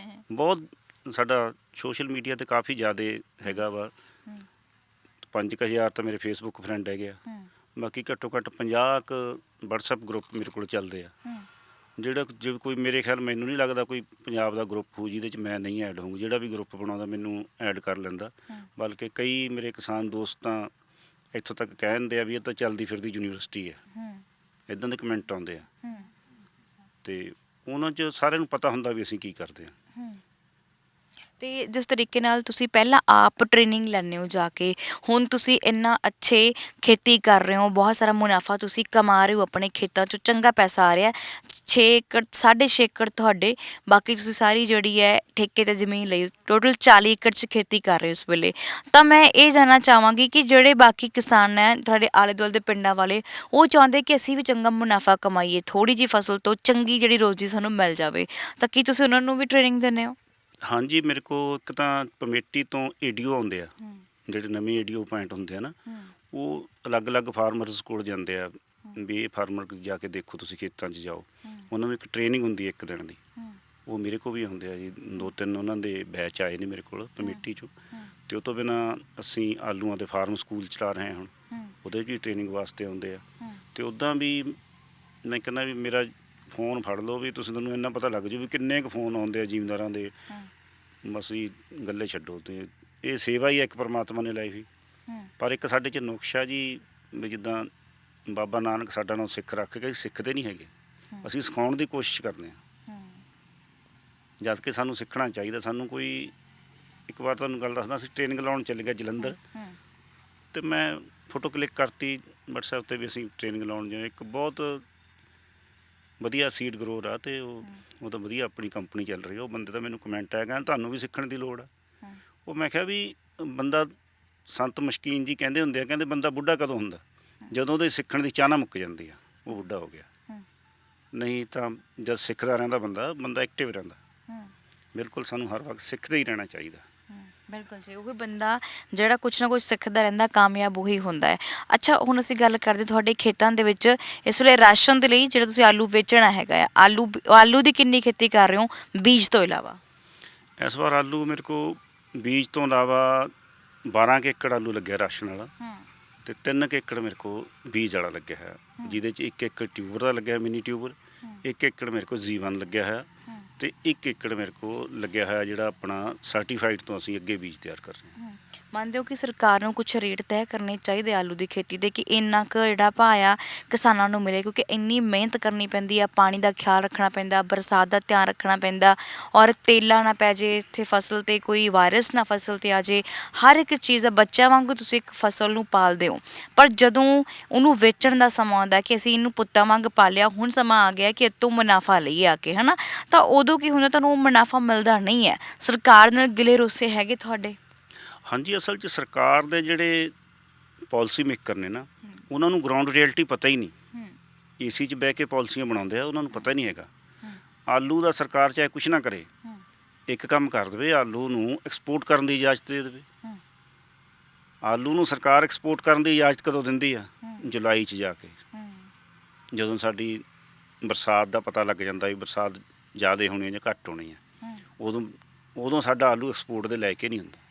Speaker 2: ਬਹੁਤ ਸਾਡਾ ਸੋਸ਼ਲ ਮੀਡੀਆ 'ਤੇ ਕਾਫੀ ਜ਼ਿਆਦਾ ਹੈਗਾ ਵਾ। 5000 ਤਾਂ ਮੇਰੇ ਫੇਸਬੁੱਕ ਫਰੈਂਡ ਹੈਗੇ ਆ। ਬਾਕੀ ਘੱਟੋ ਘੱਟ 50 ਕੁ WhatsApp ਗਰੁੱਪ ਮੇਰੇ ਕੋਲ ਚੱਲਦੇ ਆ। ਜਿਹੜਾ ਜੇ ਕੋਈ, ਮੇਰੇ ਖਿਆਲ ਮੈਨੂੰ ਨਹੀਂ ਲੱਗਦਾ ਕੋਈ ਪੰਜਾਬ ਦਾ ਗਰੁੱਪ ਹੋ ਜਿਹਦੇ 'ਚ ਮੈਂ ਨਹੀਂ ਐਡ ਹੋਊਂਗਾ। ਜਿਹੜਾ ਵੀ ਗਰੁੱਪ ਬਣਾਉਂਦਾ ਮੈਨੂੰ ਐਡ ਕਰ ਲੈਂਦਾ। ਬਲਕਿ ਕਈ ਮੇਰੇ ਕਿਸਾਨ ਦੋਸਤ ਤਾਂ ਇੱਥੋਂ ਤੱਕ ਕਹਿ ਦਿੰਦੇ ਆ ਵੀ ਇਹ ਤਾਂ ਚੱਲਦੀ ਫਿਰਦੀ ਯੂਨੀਵਰਸਿਟੀ ਹੈ। ਇੱਦਾਂ ਦੇ ਕਮੈਂਟ ਆਉਂਦੇ ਆ ਅਤੇ ਉਹਨਾਂ 'ਚ ਸਾਰਿਆਂ ਨੂੰ ਪਤਾ ਹੁੰਦਾ ਵੀ ਅਸੀਂ ਕੀ ਕਰਦੇ ਹਾਂ।
Speaker 1: ਅਤੇ ਜਿਸ ਤਰੀਕੇ ਨਾਲ ਤੁਸੀਂ ਪਹਿਲਾਂ ਆਪ ਟ੍ਰੇਨਿੰਗ ਲੈਂਦੇ ਹੋ ਜਾ ਕੇ, ਹੁਣ ਤੁਸੀਂ ਇੰਨਾ ਅੱਛੇ ਖੇਤੀ ਕਰ ਰਹੇ ਹੋ, ਬਹੁਤ ਸਾਰਾ ਮੁਨਾਫਾ ਤੁਸੀਂ ਕਮਾ ਰਹੇ ਹੋ, ਆਪਣੇ ਖੇਤਾਂ 'ਚੋਂ ਚੰਗਾ ਪੈਸਾ ਆ ਰਿਹਾ। 6 ਏਕੜ 6.5 ਏਕੜ ਤੁਹਾਡੇ, ਬਾਕੀ ਤੁਸੀਂ ਸਾਰੀ ਜਿਹੜੀ ਹੈ ਠੇਕੇ 'ਤੇ ਜ਼ਮੀਨ ਲਈ, ਟੋਟਲ 40 ਏਕੜ 'ਚ ਖੇਤੀ ਕਰ ਰਹੇ ਹੋ ਇਸ ਵੇਲੇ। ਤਾਂ ਮੈਂ ਇਹ ਜਾਣਨਾ ਚਾਹਾਂਗੀ ਕਿ ਜਿਹੜੇ ਬਾਕੀ ਕਿਸਾਨ ਹੈ ਤੁਹਾਡੇ ਆਲੇ ਦੁਆਲੇ ਦੇ ਪਿੰਡਾਂ ਵਾਲੇ, ਉਹ ਚਾਹੁੰਦੇ ਕਿ ਅਸੀਂ ਵੀ ਚੰਗਾ ਮੁਨਾਫਾ ਕਮਾਈਏ, ਥੋੜ੍ਹੀ ਜਿਹੀ ਫਸਲ ਤੋਂ ਚੰਗੀ ਜਿਹੜੀ ਰੋਜ਼ੀ ਸਾਨੂੰ ਮਿਲ ਜਾਵੇ, ਤਾਂ ਕੀ ਤੁਸੀਂ ਉਹਨਾਂ ਨੂੰ ਵੀ ਟ੍ਰੇਨਿੰਗ ਦਿੰਦੇ ਹੋ?
Speaker 2: ਹਾਂਜੀ, ਮੇਰੇ ਕੋਲ ਇੱਕ ਤਾਂ ਕਮੇਟੀ ਤੋਂ ADO ਆਉਂਦੇ ਆ, ਜਿਹੜੇ ਨਵੇਂ ADO ਪੁਆਇੰਟ ਹੁੰਦੇ ਆ ਨਾ, ਉਹ ਅਲੱਗ-ਅਲੱਗ ਫਾਰਮਰਸ ਕੋਲ ਜਾਂਦੇ ਆ ਵੀ ਇਹ ਫਾਰਮਰ ਜਾ ਕੇ ਦੇਖੋ, ਤੁਸੀਂ ਖੇਤਾਂ 'ਚ ਜਾਓ। ਉਹਨਾਂ ਨੂੰ ਇੱਕ ਟ੍ਰੇਨਿੰਗ ਹੁੰਦੀ ਹੈ 1 ਦਿਨ ਦੀ। ਉਹ ਮੇਰੇ ਕੋਲ ਵੀ ਆਉਂਦੇ ਆ ਜੀ, 2-3 ਉਹਨਾਂ ਦੇ ਬੈਚ ਆਏ ਨੇ ਮੇਰੇ ਕੋਲ ਕਮੇਟੀ 'ਚੋਂ। ਅਤੇ ਉਹ ਤੋਂ ਬਿਨਾਂ ਅਸੀਂ ਆਲੂਆਂ ਦੇ ਫਾਰਮ ਸਕੂਲ ਚਲਾ ਰਹੇ ਹਾਂ ਹੁਣ, ਉਹਦੇ 'ਚ ਵੀ ਟ੍ਰੇਨਿੰਗ ਵਾਸਤੇ ਆਉਂਦੇ ਆ। ਅਤੇ ਉੱਦਾਂ ਵੀ ਮੈਂ ਕਹਿੰਦਾ ਵੀ ਮੇਰਾ ਫੋਨ ਫੜ ਲਓ ਵੀ ਤੁਹਾਨੂੰ ਇੰਨਾ ਪਤਾ ਲੱਗ ਜਾਊ ਵੀ ਕਿੰਨੇ ਕੁ ਫੋਨ ਆਉਂਦੇ ਆ ਜ਼ਿਮੀਂਦਾਰਾਂ ਦੇ। ਅਸੀਂ ਗੱਲੇ ਛੱਡੋ, ਅਤੇ ਇਹ ਸੇਵਾ ਹੀ ਹੈ ਇੱਕ ਪਰਮਾਤਮਾ ਨੇ ਲਾਈ ਹੋਈ। ਪਰ ਇੱਕ ਸਾਡੇ 'ਚ ਨੁਕਸ਼ਾ ਜੀ, ਵੀ ਜਿੱਦਾਂ ਬਾਬਾ ਨਾਨਕ ਸਾਡਾ ਨਾਲ ਸਿੱਖ ਰੱਖ ਕੇ, ਅਸੀਂ ਸਿੱਖਦੇ ਨਹੀਂ ਹੈਗੇ, ਅਸੀਂ ਸਿਖਾਉਣ ਦੀ ਕੋਸ਼ਿਸ਼ ਕਰਦੇ ਹਾਂ। ਜਦ ਕਿ ਸਾਨੂੰ ਸਿੱਖਣਾ ਚਾਹੀਦਾ। ਸਾਨੂੰ ਕੋਈ, ਇੱਕ ਵਾਰ ਤੁਹਾਨੂੰ ਗੱਲ ਦੱਸਦਾ, ਅਸੀਂ ਟ੍ਰੇਨਿੰਗ ਲਾਉਣ ਚੱਲੇ ਗਏ ਜਲੰਧਰ, ਅਤੇ ਮੈਂ ਫੋਟੋ ਕਲਿੱਕ ਕਰਤੀ WhatsApp 'ਤੇ ਵੀ ਅਸੀਂ ਟ੍ਰੇਨਿੰਗ ਲਾਉਣ ਜਾਏ। ਇੱਕ ਬਹੁਤ ਵਧੀਆ ਸੀਡ ਗਰੋਰ ਆ, ਅਤੇ ਉਹ ਤਾਂ ਵਧੀਆ ਆਪਣੀ ਕੰਪਨੀ ਚੱਲ ਰਹੀ ਆ। ਉਹ ਬੰਦੇ ਦਾ ਮੈਨੂੰ ਕਮੈਂਟ ਆਇਆ, ਕਹਿੰਦਾ ਤੁਹਾਨੂੰ ਵੀ ਸਿੱਖਣ ਦੀ ਲੋੜ ਆ। ਉਹ ਮੈਂ ਕਿਹਾ ਵੀ ਬੰਦਾ, ਸੰਤ ਮਸ਼ਕੀਨ ਜੀ ਕਹਿੰਦੇ ਹੁੰਦੇ ਆ, ਕਹਿੰਦੇ ਬੰਦਾ ਬੁੱਢਾ ਕਦੋਂ ਹੁੰਦਾ? ਜਦੋਂ ਉਹਦੇ ਸਿੱਖਣ ਦੀ ਚਾਹਨਾ ਮੁੱਕ ਜਾਂਦੀ ਆ, ਉਹ ਬੁੱਢਾ ਹੋ ਗਿਆ। ਨਹੀਂ ਤਾਂ ਜਦ ਸਿੱਖਦਾ ਰਹਿੰਦਾ ਬੰਦਾ ਐਕਟਿਵ ਰਹਿੰਦਾ। ਬਿਲਕੁਲ, ਸਾਨੂੰ ਹਰ ਵਕਤ ਸਿੱਖਦੇ ਹੀ ਰਹਿਣਾ ਚਾਹੀਦਾ।
Speaker 1: ਬਿਲਕੁਲ ਜੀ, ਉਹੀ ਬੰਦਾ ਜਿਹੜਾ ਕੁਛ ਨਾ ਕੁਛ ਸਿੱਖਦਾ ਰਹਿੰਦਾ, ਕਾਮਯਾਬ ਉਹੀ ਹੁੰਦਾ ਹੈ। ਅੱਛਾ, ਹੁਣ ਅਸੀਂ ਗੱਲ ਕਰਦੇ ਤੁਹਾਡੇ ਖੇਤਾਂ ਦੇ ਵਿੱਚ ਇਸ ਵੇਲੇ ਰਾਸ਼ਨ ਦੇ ਲਈ ਜਿਹੜਾ ਤੁਸੀਂ ਆਲੂ ਵੇਚਣਾ ਹੈਗਾ ਆ, ਆਲੂ ਦੀ ਕਿੰਨੀ ਖੇਤੀ ਕਰ ਰਹੇ ਹੋ ਬੀਜ ਤੋਂ ਇਲਾਵਾ?
Speaker 2: ਇਸ ਵਾਰ ਆਲੂ ਮੇਰੇ ਕੋਲ ਬੀਜ ਤੋਂ ਇਲਾਵਾ 12 ਕੁ ਏਕੜ ਆਲੂ ਲੱਗਿਆ ਰਾਸ਼ਨ ਵਾਲਾ, ਅਤੇ 3 ਕੁ ਏਕੜ ਮੇਰੇ ਕੋਲ ਬੀਜ ਵਾਲਾ ਲੱਗਿਆ ਹੋਇਆ, ਜਿਹਦੇ 'ਚ 1 ਏਕੜ ਟਿਊਬਰ ਦਾ ਲੱਗਿਆ, ਮਿਨੀ ਟਿਊਬਰ, 1 ਏਕੜ ਮੇਰੇ ਕੋਲ G1 ਲੱਗਿਆ ਹੋਇਆ, ਅਤੇ 1 ਏਕੜ ਮੇਰੇ ਕੋਲ ਲੱਗਿਆ ਹੋਇਆ ਜਿਹੜਾ ਆਪਣਾ ਸਰਟੀਫਾਈਡ ਤੋਂ ਅਸੀਂ ਅੱਗੇ ਬੀਜ ਤਿਆਰ ਕਰ ਰਹੇ ਹਾਂ।
Speaker 1: ਮੰਨਦੇ ਹੋ ਕਿ ਸਰਕਾਰ ਨੂੰ ਕੁਝ ਰੇਟ ਤੈਅ ਕਰਨੇ ਚਾਹੀਦੇ ਆਲੂ ਦੀ ਖੇਤੀ ਦੇ ਕਿ ਇੰਨਾ ਕੁ ਜਿਹੜਾ ਭਾਅ ਆ ਕਿਸਾਨਾਂ ਨੂੰ ਮਿਲੇ, ਕਿਉਂਕਿ ਇੰਨੀ ਮਿਹਨਤ ਕਰਨੀ ਪੈਂਦੀ ਆ, ਪਾਣੀ ਦਾ ਖਿਆਲ ਰੱਖਣਾ ਪੈਂਦਾ, ਬਰਸਾਤ ਦਾ ਧਿਆਨ ਰੱਖਣਾ ਪੈਂਦਾ, ਔਰ ਤੇਲਾ ਨਾ ਪੈ ਜੇ ਇੱਥੇ ਫਸਲ 'ਤੇ, ਕੋਈ ਵਾਇਰਸ ਨਾ ਫਸਲ 'ਤੇ ਆ ਜੇ। ਹਰ ਇੱਕ ਚੀਜ਼ ਆ, ਬੱਚਿਆਂ ਵਾਂਗੂ ਤੁਸੀਂ ਇੱਕ ਫਸਲ ਨੂੰ ਪਾਲਦੇ ਹੋ, ਪਰ ਜਦੋਂ ਉਹਨੂੰ ਵੇਚਣ ਦਾ ਸਮਾਂ ਆਉਂਦਾ ਕਿ ਅਸੀਂ ਇਹਨੂੰ ਪੁੱਤਾਂ ਵਾਂਗ ਪਾਲਿਆ, ਹੁਣ ਸਮਾਂ ਆ ਗਿਆ ਕਿ ਇਹ ਤੋਂ ਮੁਨਾਫਾ ਲਈਏ ਆ ਕੇ, ਹੈ ਨਾ, ਤਾਂ ਉਦੋਂ ਕੀ ਹੁੰਦਾ, ਤੁਹਾਨੂੰ ਉਹ ਮੁਨਾਫਾ ਮਿਲਦਾ ਨਹੀਂ ਹੈ। ਸਰਕਾਰ ਨਾਲ ਗਿਲੇ ਰੋਸੇ ਹੈਗੇ ਤੁਹਾਡੇ?
Speaker 2: ਹਾਂਜੀ, ਅਸਲ 'ਚ ਸਰਕਾਰ ਦੇ ਜਿਹੜੇ ਪਾਲਿਸੀ ਮੇਕਰ ਨੇ ਨਾ, ਉਹਨਾਂ ਨੂੰ ਗਰਾਊਂਡ ਰਿਐਲਿਟੀ ਪਤਾ ਹੀ ਨਹੀਂ। ਏਸੀ 'ਚ ਬਹਿ ਕੇ ਪਾਲਿਸੀਆਂ ਬਣਾਉਂਦੇ ਆ, ਉਹਨਾਂ ਨੂੰ ਪਤਾ ਹੀ ਨਹੀਂ ਹੈਗਾ। ਆਲੂ ਦਾ ਸਰਕਾਰ ਚਾਹੇ ਕੁਛ ਨਾ ਕਰੇ, ਇੱਕ ਕੰਮ ਕਰ ਦੇਵੇ, ਆਲੂ ਨੂੰ ਐਕਸਪੋਰਟ ਕਰਨ ਦੀ ਇਜਾਜ਼ਤ ਦੇ ਦੇਵੇ। ਆਲੂ ਨੂੰ ਸਰਕਾਰ ਐਕਸਪੋਰਟ ਕਰਨ ਦੀ ਇਜਾਜ਼ਤ ਕਦੋਂ ਦਿੰਦੀ ਆ? ਜੁਲਾਈ 'ਚ ਜਾ ਕੇ, ਜਦੋਂ ਸਾਡੀ ਬਰਸਾਤ ਦਾ ਪਤਾ ਲੱਗ ਜਾਂਦਾ ਵੀ ਬਰਸਾਤ ਜ਼ਿਆਦਾ ਹੋਣੀ ਜਾਂ ਘੱਟ ਹੋਣੀ ਆ, ਉਦੋਂ ਸਾਡਾ ਆਲੂ ਐਕਸਪੋਰਟ ਦੇ ਲੈ ਕੇ ਨਹੀਂ ਹੁੰਦਾ।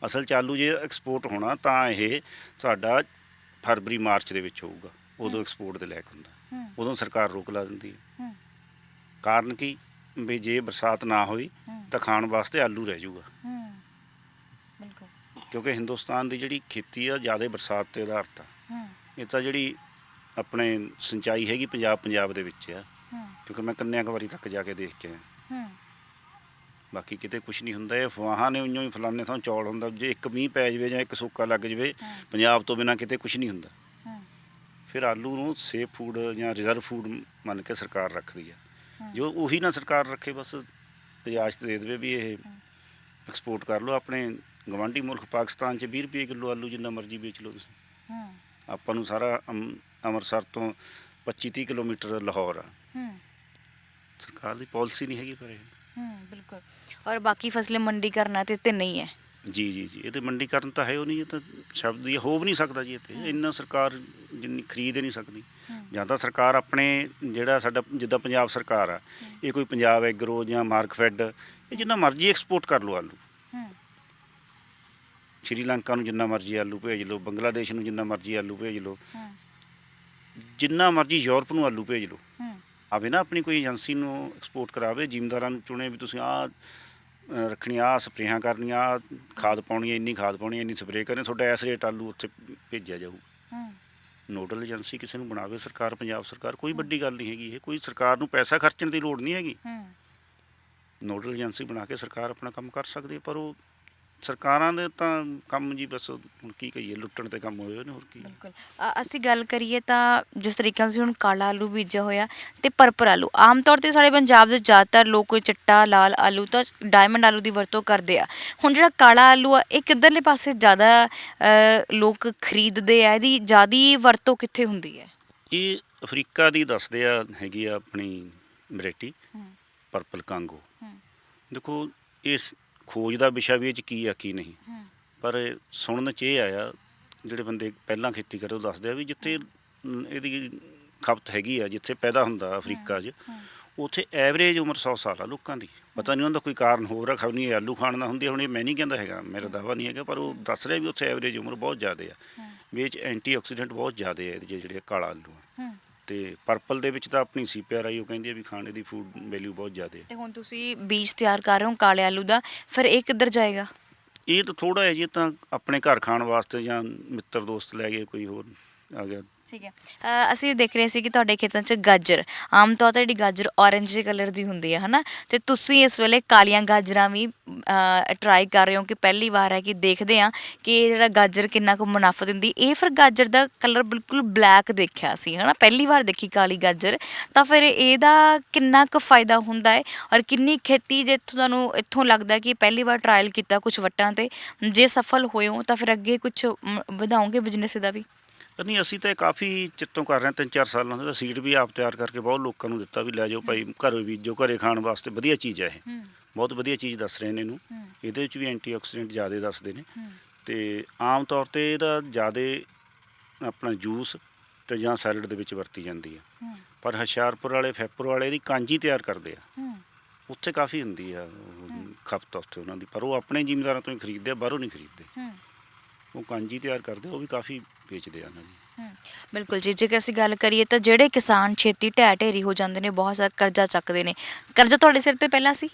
Speaker 2: ਅਸਲ 'ਚ ਆਲੂ ਜੇ ਐਕਸਪੋਰਟ ਹੋਣਾ ਤਾਂ ਇਹ ਸਾਡਾ ਫਰਵਰੀ ਮਾਰਚ ਦੇ ਵਿੱਚ ਹੋਊਗਾ, ਉਦੋਂ ਐਕਸਪੋਰਟ ਦੇ ਲਾਇਕ ਹੁੰਦਾ। ਉਦੋਂ ਸਰਕਾਰ ਰੋਕ ਲਾ ਦਿੰਦੀ ਹੈ। ਕਾਰਨ ਕੀ? ਵੀ ਜੇ ਬਰਸਾਤ ਨਾ ਹੋਈ ਤਾਂ ਖਾਣ ਵਾਸਤੇ ਆਲੂ ਰਹਿ ਜਾਊਗਾ। ਕਿਉਂਕਿ ਹਿੰਦੁਸਤਾਨ ਦੀ ਜਿਹੜੀ ਖੇਤੀ ਆ ਜ਼ਿਆਦਾ ਬਰਸਾਤ 'ਤੇ ਆਧਾਰਿਤ ਆ। ਇਹ ਤਾਂ ਜਿਹੜੀ ਆਪਣੇ ਸਿੰਚਾਈ ਹੈਗੀ ਪੰਜਾਬ ਦੇ ਵਿੱਚ ਆ, ਕਿਉਂਕਿ ਮੈਂ ਕੰਨਿਆ ਕੁਮਾਰੀ ਤੱਕ ਜਾ ਕੇ ਦੇਖ ਕੇ ਆਇਆ। ਬਾਕੀ ਕਿਤੇ ਕੁਛ ਨਹੀਂ ਹੁੰਦਾ। ਇਹ ਅਫਵਾਹਾਂ ਨੇ, ਉਈਓ ਹੀ ਫਲਾਣੇ ਥਾਂ ਚੌਲ ਹੁੰਦਾ। ਜੇ ਇੱਕ ਮੀਂਹ ਪੈ ਜਾਵੇ ਜਾਂ ਇੱਕ ਸੋਕਾ ਲੱਗ ਜਾਵੇ, ਪੰਜਾਬ ਤੋਂ ਬਿਨਾਂ ਕਿਤੇ ਕੁਛ ਨਹੀਂ ਹੁੰਦਾ। ਫਿਰ ਆਲੂ ਨੂੰ ਸੇਫ ਫੂਡ ਜਾਂ ਰਿਜ਼ਰਵ ਫੂਡ ਮੰਨ ਕੇ ਸਰਕਾਰ ਰੱਖਦੀ ਆ। ਜੋ ਉਹੀ ਨਾ ਸਰਕਾਰ ਰੱਖੇ, ਬਸ ਇਜਾਜ਼ਤ ਦੇ ਦੇਵੇ ਵੀ ਇਹ ਐਕਸਪੋਰਟ ਕਰ ਲਓ। ਆਪਣੇ ਗਵਾਂਢੀ ਮੁਲਕ ਪਾਕਿਸਤਾਨ 'ਚ 20 ਰੁਪਏ ਕਿਲੋ ਆਲੂ ਜਿੰਨਾ ਮਰਜ਼ੀ ਵੇਚ ਲਓ ਤੁਸੀਂ। ਆਪਾਂ ਨੂੰ ਸਾਰਾ ਅੰਮ੍ਰਿਤਸਰ ਤੋਂ 25-30 ਕਿਲੋਮੀਟਰ ਲਾਹੌਰ ਆ। ਸਰਕਾਰ ਦੀ ਪਾਲਿਸੀ ਨਹੀਂ ਹੈਗੀ ਪਰ ਇਹ।
Speaker 1: ਬਿਲਕੁਲ। ਔਰ ਬਾਕੀ ਫਸਲੇ ਮੰਡੀਕਰਨ ਤੇ ਨਹੀਂ ਹੈ। ਜੀ।
Speaker 2: ਇਹ ਤਾਂ ਮੰਡੀਕਰਨ ਤਾਂ ਹੈ ਉਹ ਨਹੀਂ, ਇਹ ਤਾਂ ਸ਼ਬਦ ਹੀ ਹੋ ਵੀ ਨਹੀਂ ਸਕਦਾ ਜੀ। ਇੱਥੇ ਇੰਨਾ ਸਰਕਾਰ ਜਿੰਨੀ ਖਰੀਦ ਹੀ ਨਹੀਂ ਸਕਦੀ। ਜਾਂ ਤਾਂ ਸਰਕਾਰ ਆਪਣੇ ਜਿਹੜਾ ਸਾਡਾ ਜਿੱਦਾਂ ਪੰਜਾਬ ਸਰਕਾਰ ਆ, ਇਹ ਕੋਈ ਪੰਜਾਬ ਐਗਰੋ ਜਾਂ ਮਾਰਕਫੈਡ, ਇਹ ਜਿੰਨਾ ਮਰਜ਼ੀ ਐਕਸਪੋਰਟ ਕਰ ਲਓ ਆਲੂ। ਸ਼੍ਰੀਲੰਕਾ ਨੂੰ ਜਿੰਨਾ ਮਰਜ਼ੀ ਆਲੂ ਭੇਜ ਲਓ, ਬੰਗਲਾਦੇਸ਼ ਨੂੰ ਜਿੰਨਾ ਮਰਜ਼ੀ ਆਲੂ ਭੇਜ ਲਓ, ਜਿੰਨਾ ਮਰਜ਼ੀ ਯੂਰਪ ਨੂੰ ਆਲੂ ਭੇਜ ਲਓ। ਆਵੇ ਨਾ ਆਪਣੀ ਕੋਈ ਏਜੰਸੀ ਨੂੰ ਐਕਸਪੋਰਟ ਕਰਾਵੇ, ਜ਼ਿਮੀਂਦਾਰਾਂ ਨੂੰ ਚੁਣੇ ਵੀ ਤੁਸੀਂ ਆਹ ਰੱਖਣੀ, ਆਹ ਸਪਰੇਹਾਂ ਕਰਨੀਆਂ, ਆਹ ਖਾਦ ਪਾਉਣੀ ਹੈ, ਇੰਨੀ ਖਾਦ ਪਾਉਣੀ, ਇੰਨੀ ਸਪਰੇਅ ਕਰਨੀ, ਤੁਹਾਡਾ ਇਸ ਰੇਟ ਆਲੂ ਉੱਥੇ ਭੇਜਿਆ ਜਾਊ। ਨੋਡਲ ਏਜੰਸੀ ਕਿਸੇ ਨੂੰ ਬਣਾਵੇ ਸਰਕਾਰ, ਪੰਜਾਬ ਸਰਕਾਰ। ਕੋਈ ਵੱਡੀ ਗੱਲ ਨਹੀਂ ਹੈਗੀ ਇਹ, ਕੋਈ ਸਰਕਾਰ ਨੂੰ ਪੈਸਾ ਖਰਚਣ ਦੀ ਲੋੜ ਨਹੀਂ ਹੈਗੀ। ਨੋਡਲ ਏਜੰਸੀ ਬਣਾ ਕੇ ਸਰਕਾਰ ਆਪਣਾ ਕੰਮ ਕਰ ਸਕਦੀ ਹੈ। ਪਰ ਉਹ ਸਰਕਾਰਾਂ ਦੇ ਤਾਂ ਕੰਮ ਜੀ ਬਸ ਹੁਣ ਕੀ ਕਹੀਏ, ਲੁੱਟਣ 'ਤੇ ਕੰਮ ਹੋਏ ਨੇ, ਹੋਰ ਕੀ।
Speaker 1: ਬਿਲਕੁਲ। ਅਸੀਂ ਗੱਲ ਕਰੀਏ ਤਾਂ ਜਿਸ ਤਰੀਕੇ ਨਾਲ ਤੁਸੀਂ ਹੁਣ ਕਾਲਾ ਆਲੂ ਬੀਜਿਆ ਹੋਇਆ ਅਤੇ ਪਰਪਲ ਆਲੂ, ਆਮ ਤੌਰ 'ਤੇ ਸਾਡੇ ਪੰਜਾਬ ਦੇ ਜ਼ਿਆਦਾਤਰ ਲੋਕ ਕੋਈ ਚਿੱਟਾ ਲਾਲ ਆਲੂ ਤਾਂ ਡਾਇਮੰਡ ਆਲੂ ਦੀ ਵਰਤੋਂ ਕਰਦੇ ਆ। ਹੁਣ ਜਿਹੜਾ ਕਾਲਾ ਆਲੂ ਆ, ਇਹ ਕਿੱਧਰਲੇ ਪਾਸੇ ਜ਼ਿਆਦਾ ਲੋਕ ਖਰੀਦਦੇ ਆ? ਇਹਦੀ ਜ਼ਿਆਦਾ ਵਰਤੋਂ ਕਿੱਥੇ ਹੁੰਦੀ ਹੈ?
Speaker 2: ਇਹ ਅਫਰੀਕਾ ਦੀ ਦੱਸਦੇ ਆ, ਹੈਗੀ ਆ ਆਪਣੀ ਵੈਰਾਈਟੀ ਪਰਪਲ ਕਾਂਗੋ। ਦੇਖੋ, ਇਸ ਖੋਜ ਦਾ ਵਿਸ਼ਾ ਵੀ ਇਹ 'ਚ ਕੀ ਆ ਕੀ ਨਹੀਂ, ਪਰ ਸੁਣਨ 'ਚ ਇਹ ਆਇਆ, ਜਿਹੜੇ ਬੰਦੇ ਪਹਿਲਾਂ ਖੇਤੀ ਕਰਦੇ ਉਹ ਦੱਸਦੇ ਆ ਵੀ ਜਿੱਥੇ ਇਹਦੀ ਖਪਤ ਹੈਗੀ ਆ, ਜਿੱਥੇ ਪੈਦਾ ਹੁੰਦਾ ਅਫਰੀਕਾ 'ਚ, ਉੱਥੇ ਐਵਰੇਜ ਉਮਰ 100 ਸਾਲ ਆ ਲੋਕਾਂ ਦੀ। ਪਤਾ ਨਹੀਂ ਉਹਦਾ ਕੋਈ ਕਾਰਨ ਹੋਰ ਆ, ਖਬਰ ਨਹੀਂ ਆਲੂ ਖਾਣ ਦਾ ਹੁੰਦੀ। ਹੁਣ ਇਹ ਮੈਂ ਨਹੀਂ ਕਹਿੰਦਾ ਹੈਗਾ, ਮੇਰਾ ਦਾਅਵਾ ਨਹੀਂ ਹੈਗਾ, ਪਰ ਉਹ ਦੱਸ ਰਿਹਾ ਵੀ ਉੱਥੇ ਐਵਰੇਜ ਉਮਰ ਬਹੁਤ ਜ਼ਿਆਦਾ ਆ ਵੀ ਇਹ 'ਚ ਐਂਟੀਆਕਸੀਡੈਂਟ ਬਹੁਤ ਜ਼ਿਆਦਾ ਆ ਇਹਦੇ ਜਿਹੜੇ ਕਾਲਾ ਆਲੂ ਆ। ਅਤੇ ਪਰਪਲ ਦੇ ਵਿੱਚ ਤਾਂ ਆਪਣੀ CPRI ਉਹ ਕਹਿੰਦੀ ਆ ਵੀ ਖਾਣੇ ਦੀ ਫੂਡ ਵੈਲਿਊ ਬਹੁਤ ਜ਼ਿਆਦਾ ਹੈ।
Speaker 1: ਅਤੇ ਹੁਣ ਤੁਸੀਂ ਬੀਜ ਤਿਆਰ ਕਰ ਰਹੇ ਹੋ ਕਾਲੇ ਆਲੂ ਦਾ, ਫਿਰ ਇਹ ਕਿੱਧਰ ਜਾਏਗਾ?
Speaker 2: ਇਹ ਤਾਂ ਥੋੜ੍ਹਾ ਹੈ ਜੀ, ਤਾਂ ਆਪਣੇ ਘਰ ਖਾਣ ਵਾਸਤੇ ਜਾਂ ਮਿੱਤਰ ਦੋਸਤ ਲੈ ਗਏ, ਕੋਈ ਹੋਰ ਆ ਗਿਆ।
Speaker 1: ਠੀਕ ਹੈ। ਅਸੀਂ ਦੇਖ ਰਹੇ ਸੀ ਕਿ ਤੁਹਾਡੇ ਖੇਤਾਂ 'ਚ ਗਾਜਰ, ਆਮ ਤੌਰ 'ਤੇ ਜਿਹੜੀ ਗਾਜਰ ਔਰੰਜ ਕਲਰ ਦੀ ਹੁੰਦੀ ਹੈ, ਹੈ ਨਾ, ਅਤੇ ਤੁਸੀਂ ਇਸ ਵੇਲੇ ਕਾਲੀਆਂ ਗਾਜਰਾਂ ਵੀ ਟਰਾਈ ਕਰ ਰਹੇ ਹੋ ਕਿ ਪਹਿਲੀ ਵਾਰ ਹੈ ਕਿ ਦੇਖਦੇ ਹਾਂ ਕਿ ਇਹ ਜਿਹੜਾ ਗਾਜਰ ਕਿੰਨਾ ਕੁ ਮੁਨਾਫਾ ਦਿੰਦੀ। ਇਹ ਫਿਰ ਗਾਜਰ ਦਾ ਕਲਰ ਬਿਲਕੁਲ ਬਲੈਕ ਦੇਖਿਆ ਸੀ, ਹੈ ਨਾ, ਪਹਿਲੀ ਵਾਰ ਦੇਖੀ ਕਾਲੀ ਗਾਜਰ। ਤਾਂ ਫਿਰ ਇਹਦਾ ਕਿੰਨਾ ਕੁ ਫਾਇਦਾ ਹੁੰਦਾ ਹੈ, ਔਰ ਕਿੰਨੀ ਖੇਤੀ ਜੇ ਤੁਹਾਨੂੰ ਇੱਥੋਂ ਲੱਗਦਾ ਕਿ ਪਹਿਲੀ ਵਾਰ ਟਰਾਇਲ ਕੀਤਾ ਕੁਛ ਵੱਟਾਂ 'ਤੇ, ਜੇ ਸਫਲ ਹੋਏ ਹੋ ਤਾਂ ਫਿਰ ਅੱਗੇ ਕੁਛ ਵਧਾਓਗੇ ਬਿਜ਼ਨਸ ਦਾ ਵੀ?
Speaker 2: ਨਹੀਂ, ਅਸੀਂ ਤਾਂ ਕਾਫੀ ਚਿਰ ਤੋਂ ਕਰ ਰਹੇ ਹਾਂ, 3-4 ਸਾਲਾਂ ਤੋਂ। ਸੀਡ ਵੀ ਆਪ ਤਿਆਰ ਕਰਕੇ ਬਹੁਤ ਲੋਕਾਂ ਨੂੰ ਦਿੱਤਾ ਵੀ ਲੈ ਜਾਓ ਭਾਈ, ਘਰ ਬੀਜੋ, ਘਰੇ ਖਾਣ ਵਾਸਤੇ ਵਧੀਆ ਚੀਜ਼ ਹੈ ਇਹ। ਬਹੁਤ ਵਧੀਆ ਚੀਜ਼ ਦੱਸ ਰਹੇ ਨੇ ਇਹਨੂੰ। ਇਹਦੇ ਵਿੱਚ ਵੀ ਐਂਟੀਆਕਸੀਡੈਂਟ ਜ਼ਿਆਦਾ ਦੱਸਦੇ ਨੇ, ਅਤੇ ਆਮ ਤੌਰ 'ਤੇ ਇਹਦਾ ਜ਼ਿਆਦਾ ਆਪਣਾ ਜੂਸ ਅਤੇ ਜਾਂ ਸੈਲਡ ਦੇ ਵਿੱਚ ਵਰਤੀ ਜਾਂਦੀ ਹੈ। ਪਰ ਹੁਸ਼ਿਆਰਪੁਰ ਵਾਲੇ, ਫੈਪਰ ਵਾਲੇ ਇਹਦੀ ਕਾਂਜੀ ਤਿਆਰ ਕਰਦੇ ਆ, ਉੱਥੇ ਕਾਫੀ ਹੁੰਦੀ ਆ ਖਪਤ ਉੱਥੇ ਉਹਨਾਂ ਦੀ। ਪਰ ਉਹ ਆਪਣੇ ਜ਼ਿਮੀਂਦਾਰਾਂ ਤੋਂ ਹੀ ਖਰੀਦਦੇ ਆ, ਬਾਹਰੋਂ ਨਹੀਂ ਖਰੀਦਦੇ। ਉਹ ਕਾਂਜੀ ਤਿਆਰ ਕਰਦੇ, ਉਹ ਵੀ ਕਾਫੀ ਵੇਚਦੇ ਆ ਉਹਨਾਂ ਦੀ।
Speaker 1: ਬਿਲਕੁਲ ਜੀ। ਜੇਕਰ ਅਸੀਂ ਗੱਲ ਕਰੀਏ ਤਾਂ ਜਿਹੜੇ ਕਿਸਾਨ ਛੇਤੀ ਢਹਿ ਢੇਰੀ ਹੋ ਜਾਂਦੇ ਨੇ, ਬਹੁਤ ਸਾਰਾ ਕਰਜ਼ਾ ਚੱਕਦੇ ਨੇ, ਕਰਜ਼ਾ ਤੁਹਾਡੇ ਸਿਰ 'ਤੇ ਪਹਿਲਾਂ ਸੀ?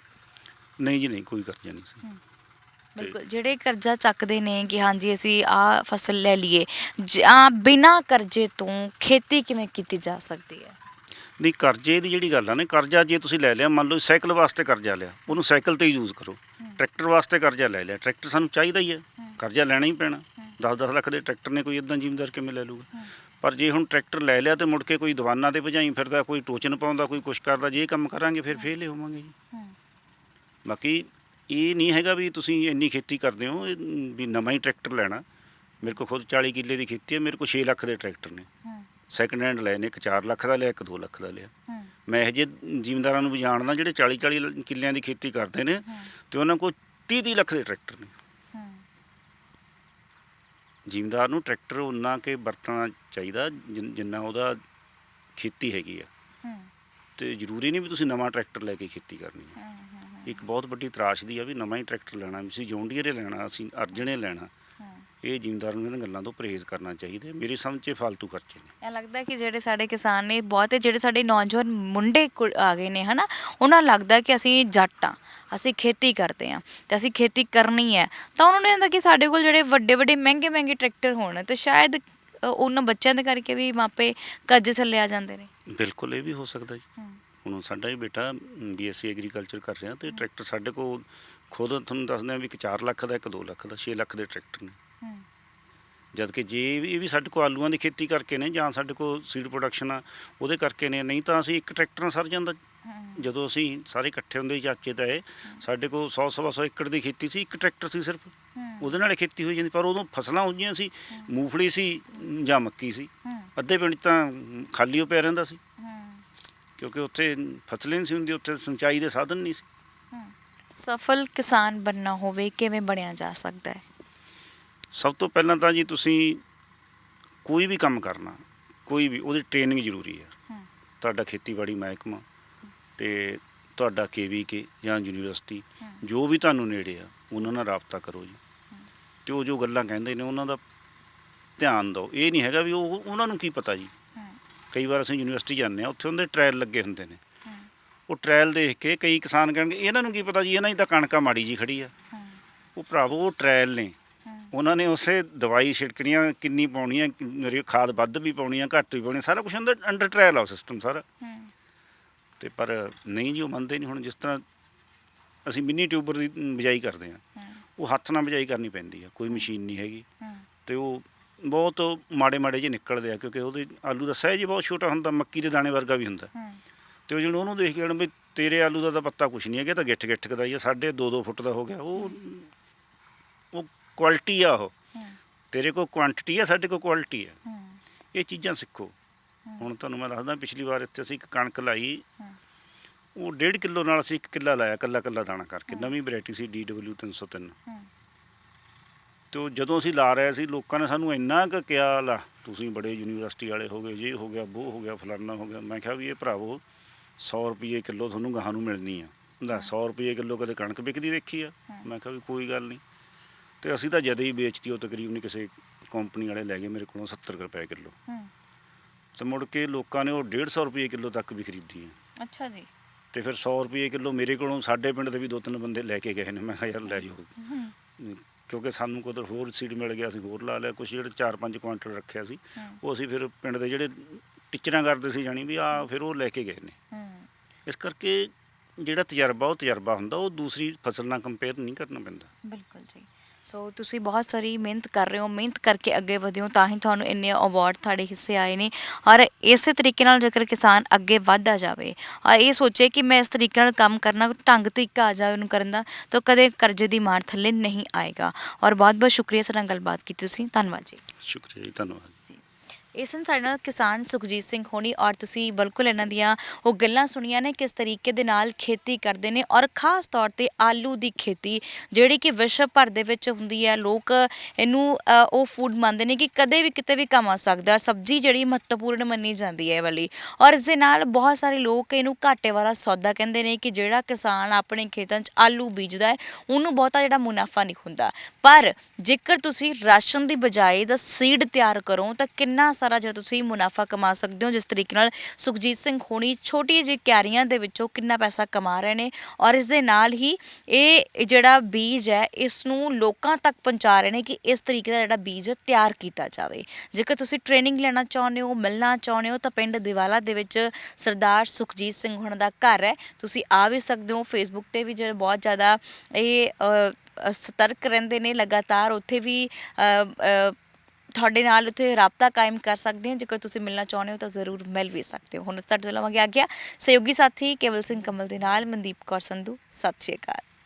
Speaker 2: ਨਹੀਂ ਜੀ, ਨਹੀਂ, ਕੋਈ ਕਰਜ਼ਾ ਨਹੀਂ ਸੀ।
Speaker 1: ਬਿਲਕੁਲ, ਜਿਹੜੇ ਕਰਜ਼ਾ ਚੱਕਦੇ ਨੇ ਕਿ ਹਾਂਜੀ ਅਸੀਂ ਆਹ ਫਸਲ ਲੈ ਲਈਏ, ਜਾਂ ਬਿਨਾਂ ਕਰਜ਼ੇ ਤੋਂ ਖੇਤੀ ਕਿਵੇਂ ਕੀਤੀ ਜਾ ਸਕਦੀ ਹੈ?
Speaker 2: ਨਹੀਂ, ਕਰਜ਼ੇ ਦੀ ਜਿਹੜੀ ਗੱਲ ਆ ਨਾ, ਕਰਜ਼ਾ ਜੇ ਤੁਸੀਂ ਲੈ ਲਿਆ, ਮੰਨ ਲਓ ਸਾਈਕਲ ਵਾਸਤੇ ਕਰਜ਼ਾ ਲਿਆ, ਉਹਨੂੰ ਸਾਈਕਲ ਤੇ ਹੀ ਯੂਜ਼ ਕਰੋ। ਟਰੈਕਟਰ ਵਾਸਤੇ ਕਰਜ਼ਾ ਲੈ ਲਿਆ, ਟਰੈਕਟਰ ਸਾਨੂੰ ਚਾਹੀਦਾ ਹੀ ਹੈ, ਕਰਜ਼ਾ ਲੈਣਾ ਹੀ ਪੈਣਾ। 10-10 ਲੱਖ ਦੇ ਟਰੈਕਟਰ ਨੇ ਕੋਈ ਇੱਦਾਂ ਜ਼ਿਮੀਂਦਾਰ ਕਿਵੇਂ ਲੈ ਲੂਗਾ? ਪਰ ਜੇ ਹੁਣ ਟਰੈਕਟਰ ਲੈ ਲਿਆ ਤੇ ਮੁੜ ਕੇ ਕੋਈ ਦੀਵਾਨਾਂ ਤੇ ਭਜਾਈ ਫਿਰਦਾ, ਕੋਈ ਟੋਚਨ ਪਾਉਂਦਾ, ਕੋਈ ਕੁਛ ਕਰਦਾ, ਜੇ ਇਹ ਕੰਮ ਕਰਾਂਗੇ ਫਿਰ ਫੇਲ ਹੀ ਹੋਵਾਂਗੇ ਜੀ। ਬਾਕੀ ਇਹ ਨਹੀਂ ਹੈਗਾ ਵੀ ਤੁਸੀਂ ਇੰਨੀ ਖੇਤੀ ਕਰਦੇ ਹੋ ਵੀ ਨਵਾਂ ਹੀ ਟਰੈਕਟਰ ਲੈਣਾ। ਮੇਰੇ ਕੋਲ ਖੁਦ 40 ਕਿੱਲੇ ਦੀ ਖੇਤੀ ਹੈ, ਮੇਰੇ ਕੋਲ 6 ਲੱਖ ਦੇ ਟਰੈਕਟਰ ਨੇ, ਸੈਕਿੰਡ ਹੈਂਡ ਲਏ ਨੇ, ਇੱਕ 4 ਲੱਖ ਦਾ ਲਿਆ, ਇੱਕ 2 ਲੱਖ ਦਾ ਲਿਆ। ਮੈਂ ਇਹੋ ਜਿਹੇ ਜ਼ਿਮੀਂਦਾਰਾਂ ਨੂੰ ਵੀ ਜਾਣਦਾ ਜਿਹੜੇ 40-40 ਕਿੱਲਿਆਂ ਦੀ ਖੇਤੀ ਕਰਦੇ ਨੇ ਤੇ ਉਹਨਾਂ ਕੋਲ 30-30 ਲੱਖ ਦੇ ਟਰੈਕਟਰ ਨੇ। ਜ਼ਿਮੀਂਦਾਰ ਨੂੰ ਟਰੈਕਟਰ ਉਨਾ ਕੇ ਵਰਤਣਾ ਚਾਹੀਦਾ ਜਿੰਨਾ ਉਹਦਾ ਖੇਤੀ ਹੈਗੀ ਆ, ਤੇ ਜ਼ਰੂਰੀ ਨਹੀਂ ਵੀ ਤੁਸੀਂ ਨਵਾਂ ਟਰੈਕਟਰ ਲੈ ਕੇ ਖੇਤੀ ਕਰਨੀ ਹੈ। ਇੱਕ ਬਹੁਤ ਵੱਡੀ ਤਰਾਸ਼ਦੀ ਆ ਵੀ ਨਵਾਂ ਹੀ ਟਰੈਕਟਰ ਲੈਣਾ, ਅਸੀਂ ਜੌਨ ਡੀਅਰ ਲੈਣਾ, ਅਸੀਂ ਅਰਜਨੇ ਲੈਣਾ। ਇਹ ਜ਼ਿਮੀਂਦਾਰ ਨੂੰ ਇਹਨਾਂ ਗੱਲਾਂ ਤੋਂ ਪਰਹੇਜ਼ ਕਰਨਾ ਚਾਹੀਦਾ। ਮੇਰੀ ਸਮਝ 'ਚ ਫਾਲਤੂ ਖਰਚੇ ਨੇ।
Speaker 1: ਇਹ ਲੱਗਦਾ ਕਿ ਜਿਹੜੇ ਸਾਡੇ ਕਿਸਾਨ ਨੇ, ਬਹੁਤੇ ਜਿਹੜੇ ਸਾਡੇ ਨੌਜਵਾਨ ਮੁੰਡੇ ਆ ਗਏ ਨੇ ਹਨਾ, ਉਹਨਾਂ ਨੂੰ ਲੱਗਦਾ ਕਿ ਅਸੀਂ ਜੱਟ ਆ, ਅਸੀਂ ਖੇਤੀ ਕਰਦੇ ਹਾਂ ਤੇ ਅਸੀਂ ਖੇਤੀ ਕਰਨੀ ਹੈ, ਤਾਂ ਉਹਨਾਂ ਨੂੰ ਇਹ ਹੁੰਦਾ ਕਿ ਸਾਡੇ ਕੋਲ ਜਿਹੜੇ ਵੱਡੇ ਵੱਡੇ ਮਹਿੰਗੇ ਮਹਿੰਗੇ ਟਰੈਕਟਰ ਹੋਣ, ਤੇ ਸ਼ਾਇਦ ਉਹਨਾਂ ਬੱਚਿਆਂ ਦੇ ਕਰਕੇ ਵੀ ਮਾਪੇ ਕਰਜ਼ੇ ਥੱਲੇ ਆ ਜਾਂਦੇ ਨੇ।
Speaker 2: ਬਿਲਕੁਲ, ਇਹ ਵੀ ਹੋ ਸਕਦਾ ਜੀ। ਹੁਣ ਸਾਡਾ ਹੀ ਬੇਟਾ BSc ਐਗਰੀਕਲਚਰ ਕਰ ਰਿਹਾ, ਤੇ ਟਰੈਕਟਰ ਸਾਡੇ ਕੋਲ ਖੁਦ ਤੁਹਾਨੂੰ ਦੱਸਦੇ ਆ ਵੀ ਇੱਕ 4 ਲੱਖ ਦਾ, ਇੱਕ 2 ਲੱਖ ਦਾ, 6 ਲੱਖ ਦੇ ਟਰੈਕਟਰ ਨੇ। ਜਦ ਕਿ ਜੇ ਇਹ ਵੀ ਸਾਡੇ ਕੋਲ ਆਲੂਆਂ ਦੀ ਖੇਤੀ ਕਰਕੇ ਨੇ, ਜਾਂ ਸਾਡੇ ਕੋਲ ਸੀਡ ਪ੍ਰੋਡਕਸ਼ਨ ਆ ਉਹਦੇ ਕਰਕੇ ਨੇ, ਨਹੀਂ ਤਾਂ ਅਸੀਂ ਇੱਕ ਟਰੈਕਟਰ ਨਾਲ ਸਰ ਜਾਂਦਾ। ਜਦੋਂ ਅਸੀਂ ਸਾਰੇ ਇਕੱਠੇ ਹੁੰਦੇ ਸੀ ਚਾਚੇ ਤਾਏ, ਸਾਡੇ ਕੋਲ 100-125 ਏਕੜ ਦੀ ਖੇਤੀ ਸੀ, ਇੱਕ ਟਰੈਕਟਰ ਸੀ ਸਿਰਫ, ਉਹਦੇ ਨਾਲ ਖੇਤੀ ਹੋਈ ਜਾਂਦੀ। ਪਰ ਉਦੋਂ ਫਸਲਾਂ ਹੋਈਆਂ ਸੀ, ਮੂੰਗਫਲੀ ਸੀ ਜਾਂ ਮੱਕੀ ਸੀ। ਅੱਧੇ ਪਿੰਡ 'ਚ ਤਾਂ ਖਾਲੀ ਹੋ ਪਿਆ ਰਹਿੰਦਾ ਸੀ, ਕਿਉਂਕਿ ਉੱਥੇ ਫਸਲ ਨਹੀਂ ਸੀ ਹੁੰਦੀ, ਉੱਥੇ ਸਿੰਚਾਈ ਦੇ ਸਾਧਨ ਨਹੀਂ ਸੀ।
Speaker 1: ਸਫਲ ਕਿਸਾਨ ਬਣਨਾ ਹੋਵੇ ਕਿਵੇਂ ਬਣਿਆ ਜਾ ਸਕਦਾ ਹੈ?
Speaker 2: ਸਭ ਤੋਂ ਪਹਿਲਾਂ ਤਾਂ ਜੀ ਤੁਸੀਂ ਕੋਈ ਵੀ ਕੰਮ ਕਰਨਾ, ਕੋਈ ਵੀ, ਉਹਦੀ ਟ੍ਰੇਨਿੰਗ ਜ਼ਰੂਰੀ ਹੈ। ਤੁਹਾਡਾ ਖੇਤੀਬਾੜੀ ਮਹਿਕਮਾ ਤੇ ਤੁਹਾਡਾ KVK ਜਾਂ ਯੂਨੀਵਰਸਿਟੀ, ਜੋ ਵੀ ਤੁਹਾਨੂੰ ਨੇੜੇ ਆ, ਉਹਨਾਂ ਨਾਲ ਰਾਬਤਾ ਕਰੋ ਜੀ, ਅਤੇ ਉਹ ਜੋ ਗੱਲਾਂ ਕਹਿੰਦੇ ਨੇ ਉਹਨਾਂ ਦਾ ਧਿਆਨ ਦਿਓ। ਇਹ ਨਹੀਂ ਹੈਗਾ ਵੀ ਉਹਨਾਂ ਨੂੰ ਕੀ ਪਤਾ ਜੀ। ਕਈ ਵਾਰ ਅਸੀਂ ਯੂਨੀਵਰਸਿਟੀ ਜਾਂਦੇ ਹਾਂ, ਉੱਥੇ ਉਹਦੇ ਟਰਾਇਲ ਲੱਗੇ ਹੁੰਦੇ ਨੇ, ਉਹ ਟਰਾਇਲ ਦੇਖ ਕੇ ਕਈ ਕਿਸਾਨ ਕਹਿਣਗੇ ਇਹਨਾਂ ਨੂੰ ਕੀ ਪਤਾ ਜੀ, ਇਹਨਾਂ ਦੀ ਤਾਂ ਕਣਕਾਂ ਮਾੜੀ ਜੀ ਖੜੀ ਆ। ਉਹ ਭਰਾਵੋ, ਉਹ ਟਰਾਇਲ ਨੇ, ਉਹਨਾਂ ਨੇ ਉਸੇ ਦਵਾਈ ਛਿੜਕਣੀਆਂ ਕਿੰਨੀ ਪਾਉਣੀ ਆ, ਖਾਦ ਵੱਧ ਵੀ ਪਾਉਣੀ ਆ, ਘੱਟ ਵੀ ਪਾਉਣੀ, ਸਾਰਾ ਕੁਛ ਅੰਡਰ ਟਰਾਇਲ ਆ ਸਿਸਟਮ ਸਾਰਾ। ਤੇ ਪਰ ਨਹੀਂ ਜੀ, ਉਹ ਮੰਨਦੇ ਨਹੀਂ। ਹੁਣ ਜਿਸ ਤਰ੍ਹਾਂ ਅਸੀਂ ਮਿੰਨੀ ਟਿਊਬਰ ਦੀ ਬਿਜਾਈ ਕਰਦੇ ਹਾਂ, ਉਹ ਹੱਥ ਨਾਲ ਬਿਜਾਈ ਕਰਨੀ ਪੈਂਦੀ ਆ, ਕੋਈ ਮਸ਼ੀਨ ਨਹੀਂ ਹੈਗੀ, ਤੇ ਉਹ ਬਹੁਤ ਮਾੜੇ ਮਾੜੇ ਜਿਹੇ ਨਿਕਲਦੇ ਆ, ਕਿਉਂਕਿ ਉਹਦੇ ਆਲੂ ਦਾ ਸਾਈਜ਼ ਹੀ ਬਹੁਤ ਛੋਟਾ ਹੁੰਦਾ, ਮੱਕੀ ਦੇ ਦਾਣੇ ਵਰਗਾ ਵੀ ਹੁੰਦਾ। ਤੇ ਉਹ ਜਿਹਨੂੰ ਉਹਨੂੰ ਦੇਖ ਕੇ ਵੀ ਤੇਰੇ ਆਲੂ ਦਾ ਤਾਂ ਪੱਤਾ ਕੁਛ ਨਹੀਂ ਹੈਗਾ, ਤਾਂ ਗਿੱਠ ਗਿੱਠ ਦਾ ਹੀ ਆ, 2.5 ਫੁੱਟ ਦਾ ਹੋ ਗਿਆ। ਉਹ ਕੁਆਲਿਟੀ ਆ, ਉਹ ਤੇਰੇ ਕੋਲ ਕੁਆਂਟਿਟੀ ਆ, ਸਾਡੇ ਕੋਲ ਕੁਆਲਿਟੀ ਆ। ਇਹ ਚੀਜ਼ਾਂ ਸਿੱਖੋ। ਹੁਣ ਤੁਹਾਨੂੰ ਮੈਂ ਦੱਸਦਾ, ਪਿਛਲੀ ਵਾਰ ਇੱਥੇ ਅਸੀਂ ਇੱਕ ਕਣਕ ਲਾਈ, ਉਹ 1.5 ਕਿੱਲੋ ਨਾਲ ਅਸੀਂ 1 ਕਿੱਲਾ ਲਾਇਆ, ਕੱਲਾ ਦਾਣਾ ਕਰਕੇ। ਨਵੀਂ ਵੈਰਾਈਟੀ ਸੀ DW 303। ਅਤੇ ਉਹ ਜਦੋਂ ਅਸੀਂ ਲਾ ਰਹੇ ਸੀ, ਲੋਕਾਂ ਨੇ ਸਾਨੂੰ ਇੰਨਾ ਕੁ ਕਿਹਾ, ਲਾ ਤੁਸੀਂ ਬੜੇ ਯੂਨੀਵਰਸਿਟੀ ਵਾਲੇ ਹੋ ਗਏ, ਜੇ ਹੋ ਗਿਆ, ਵੋ ਹੋ ਗਿਆ, ਫਲਾਨਾ ਹੋ ਗਿਆ। ਮੈਂ ਕਿਹਾ ਵੀ ਇਹ ਭਰਾਵੋ, 100 ਰੁਪਏ ਕਿੱਲੋ ਤੁਹਾਨੂੰ ਗਾਹਾਂ ਨੂੰ ਮਿਲਣੀ ਆ। 100 ਰੁਪਏ ਕਿੱਲੋ ਕਦੇ ਕਣਕ ਵਿਕਦੀ ਦੇਖੀ ਆ? ਮੈਂ ਕਿਹਾ ਵੀ ਕੋਈ ਗੱਲ ਨਹੀਂ। ਅਤੇ ਅਸੀਂ ਤਾਂ ਜਦੇ ਹੀ ਵੇਚਤੀ, ਉਹ ਤਕਰੀਬਨ ਕਿਸੇ ਕੰਪਨੀ ਵਾਲੇ ਲੈ ਗਏ ਮੇਰੇ ਕੋਲੋਂ 70 ਰੁਪਏ ਕਿੱਲੋ। ਅਤੇ ਮੁੜ ਕੇ ਲੋਕਾਂ ਨੇ ਉਹ 150 ਰੁਪਏ ਕਿੱਲੋ ਤੱਕ ਵੀ ਖਰੀਦੀ ਆ।
Speaker 1: ਅੱਛਾ ਜੀ।
Speaker 2: ਅਤੇ ਫਿਰ 100 ਰੁਪਏ ਕਿੱਲੋ ਮੇਰੇ ਕੋਲੋਂ, ਸਾਡੇ ਪਿੰਡ ਦੇ ਵੀ 2-3 ਬੰਦੇ ਲੈ ਕੇ ਗਏ ਨੇ। ਮੈਂ ਕਿਹਾ ਯਾਰ ਲੈ ਜਾਓ, ਕਿਉਂਕਿ ਸਾਨੂੰ ਕੁਝ ਹੋਰ ਸੀਡ ਮਿਲ ਗਿਆ, ਅਸੀਂ ਹੋਰ ਲਾ ਲਿਆ। ਕੁਛ ਜਿਹੜੇ 4-5 ਕੁਆਂਟਲ ਰੱਖਿਆ ਸੀ, ਉਹ ਅਸੀਂ ਫਿਰ ਪਿੰਡ ਦੇ ਜਿਹੜੇ ਟੀਚਰਾਂ ਕਰਦੇ ਸੀ ਜਾਣੀ ਵੀ ਆ, ਫਿਰ ਉਹ ਲੈ ਕੇ ਗਏ ਨੇ। ਇਸ ਕਰਕੇ ਜਿਹੜਾ ਤਜਰਬਾ, ਉਹ ਤਜਰਬਾ ਹੁੰਦਾ, ਉਹ ਦੂਸਰੀ ਫਸਲ ਨਾਲ ਕੰਪੇਅਰ ਨਹੀਂ ਕਰਨਾ ਪੈਂਦਾ।
Speaker 1: ਬਿਲਕੁਲ ਜੀ। ਸੋ ਤੁਸੀਂ ਬਹੁਤ ਸਾਰੀ ਮਿਹਨਤ ਕਰ ਰਹੇ ਹੋ, ਮਿਹਨਤ ਕਰਕੇ ਅੱਗੇ ਵਧੇ ਹੋ, ਤਾਂ ਹੀ ਤੁਹਾਨੂੰ ਇੰਨੇ ਅਵਾਰਡ ਤੁਹਾਡੇ ਹਿੱਸੇ ਆਏ ਨੇ। ਔਰ ਇਸੇ ਤਰੀਕੇ ਨਾਲ ਜੇਕਰ ਕਿਸਾਨ ਅੱਗੇ ਵੱਧਦਾ ਜਾਵੇ ਔਰ ਇਹ ਸੋਚੇ ਕਿ ਮੈਂ ਇਸ ਤਰੀਕੇ ਨਾਲ ਕੰਮ ਕਰਨਾ, ਢੰਗ ਤਰੀਕਾ ਆ ਜਾਵੇ ਉਹਨੂੰ ਕਰਨ ਦਾ, ਤਾਂ ਕਦੇ ਕਰਜ਼ੇ ਦੀ ਮਾਰ ਥੱਲੇ ਨਹੀਂ ਆਏਗਾ। ਔਰ ਬਹੁਤ ਬਹੁਤ ਸ਼ੁਕਰੀਆ ਸਾਡੇ ਨਾਲ ਗੱਲਬਾਤ ਕੀਤੀ ਤੁਸੀਂ। ਧੰਨਵਾਦ ਜੀ।
Speaker 2: ਸ਼ੁਕਰੀਆ ਜੀ, ਧੰਨਵਾਦ।
Speaker 1: ਇਹ ਸਨ ਸਾਡੇ ਨਾਲ ਕਿਸਾਨ ਸੁਖਜੀਤ ਸਿੰਘ ਹੋਣੀ, ਔਰ ਤੁਸੀਂ ਬਿਲਕੁਲ ਇਹਨਾਂ ਦੀਆਂ ਉਹ ਗੱਲਾਂ ਸੁਣੀਆਂ ਨੇ, ਕਿਸ ਤਰੀਕੇ ਦੇ ਨਾਲ ਖੇਤੀ ਕਰਦੇ ਨੇ, ਔਰ ਖ਼ਾਸ ਤੌਰ 'ਤੇ ਆਲੂ ਦੀ ਖੇਤੀ, ਜਿਹੜੀ ਕਿ ਵਿਸ਼ਵ ਭਰ ਦੇ ਵਿੱਚ ਹੁੰਦੀ ਹੈ। ਲੋਕ ਇਹਨੂੰ ਉਹ ਫੂਡ ਮੰਨਦੇ ਨੇ ਕਿ ਕਦੇ ਵੀ ਕਿਤੇ ਵੀ ਕੰਮ ਆ ਸਕਦਾ। ਸਬਜ਼ੀ ਜਿਹੜੀ ਮਹੱਤਵਪੂਰਨ ਮੰਨੀ ਜਾਂਦੀ ਹੈ ਇਹ ਵਾਲੀ, ਔਰ ਇਸ ਦੇ ਨਾਲ ਬਹੁਤ ਸਾਰੇ ਲੋਕ ਇਹਨੂੰ ਘਾਟੇ ਵਾਲਾ ਸੌਦਾ ਕਹਿੰਦੇ ਨੇ, ਕਿ ਜਿਹੜਾ ਕਿਸਾਨ ਆਪਣੇ ਖੇਤਾਂ 'ਚ ਆਲੂ ਬੀਜਦਾ ਹੈ, ਉਹਨੂੰ ਬਹੁਤਾ ਜਿਹੜਾ ਮੁਨਾਫਾ ਨਹੀਂ ਹੁੰਦਾ। ਪਰ ਜੇਕਰ ਤੁਸੀਂ ਰਾਸ਼ਨ ਦੀ ਬਜਾਏ ਦਾ ਸੀਡ ਤਿਆਰ ਕਰੋ, ਤਾਂ ਕਿੰਨਾ ਸਾਰਾ ਜਿਹੜਾ ਤੁਸੀਂ ਮੁਨਾਫਾ ਕਮਾ ਸਕਦੇ ਹੋ। ਜਿਸ ਤਰੀਕੇ ਨਾਲ ਸੁਖਜੀਤ ਸਿੰਘ ਹੋਣੀ ਛੋਟੀ ਜਿਹੀ ਕਿਆਰੀਆਂ ਦੇ ਵਿੱਚੋਂ ਕਿੰਨਾ ਪੈਸਾ ਕਮਾ ਰਹੇ ਨੇ ਔਰ ਇਸ ਦੇ ਨਾਲ ਹੀ ਇਹ ਜਿਹੜਾ ਬੀਜ ਹੈ ਇਸ ਨੂੰ ਲੋਕਾਂ ਤੱਕ ਪਹੁੰਚਾ ਰਹੇ ਨੇ ਕਿ ਇਸ ਤਰੀਕੇ ਦਾ ਜਿਹੜਾ ਬੀਜ ਤਿਆਰ ਕੀਤਾ ਜਾਵੇ। ਜੇਕਰ ਤੁਸੀਂ ਟ੍ਰੇਨਿੰਗ ਲੈਣਾ ਚਾਹੁੰਦੇ ਹੋ, ਮਿਲਣਾ ਚਾਹੁੰਦੇ ਹੋ ਤਾਂ ਪਿੰਡ ਦਿਵਾਲਾ ਦੇ ਵਿੱਚ ਸਰਦਾਰ ਸੁਖਜੀਤ ਸਿੰਘ ਹੋਣਾ ਦਾ ਘਰ ਹੈ, ਤੁਸੀਂ ਆ ਵੀ ਸਕਦੇ ਹੋ। ਫੇਸਬੁੱਕ 'ਤੇ ਵੀ ਜਿਹੜਾ ਬਹੁਤ ਜ਼ਿਆਦਾ ਇਹ ਸਤਰਕ ਰਹਿੰਦੇ ਨੇ, ਲਗਾਤਾਰ ਉੱਥੇ ਵੀ ਤੁਹਾਡੇ ਨਾਲ ਉੱਥੇ ਰਾਬਤਾ ਕਾਇਮ ਕਰ ਸਕਦੇ ਹੋ। ਜੇਕਰ ਤੁਸੀਂ ਮਿਲਣਾ ਚਾਹੁੰਦੇ ਹੋ ਤਾਂ ਜ਼ਰੂਰ ਮਿਲ ਵੀ ਸਕਦੇ ਹੋ। ਹੁਣ ਤੁਹਾਡੇ ਤੋਂ ਲਵਾਂਗੇ ਆ ਗਿਆ ਸਹਿਯੋਗੀ ਸਾਥੀ ਕੇਵਲ ਸਿੰਘ ਕਮਲ ਦੇ ਨਾਲ ਮਨਦੀਪ ਕੌਰ ਸੰਧੂ। ਸਤਿ ਸ਼੍ਰੀ ਅਕਾਲ।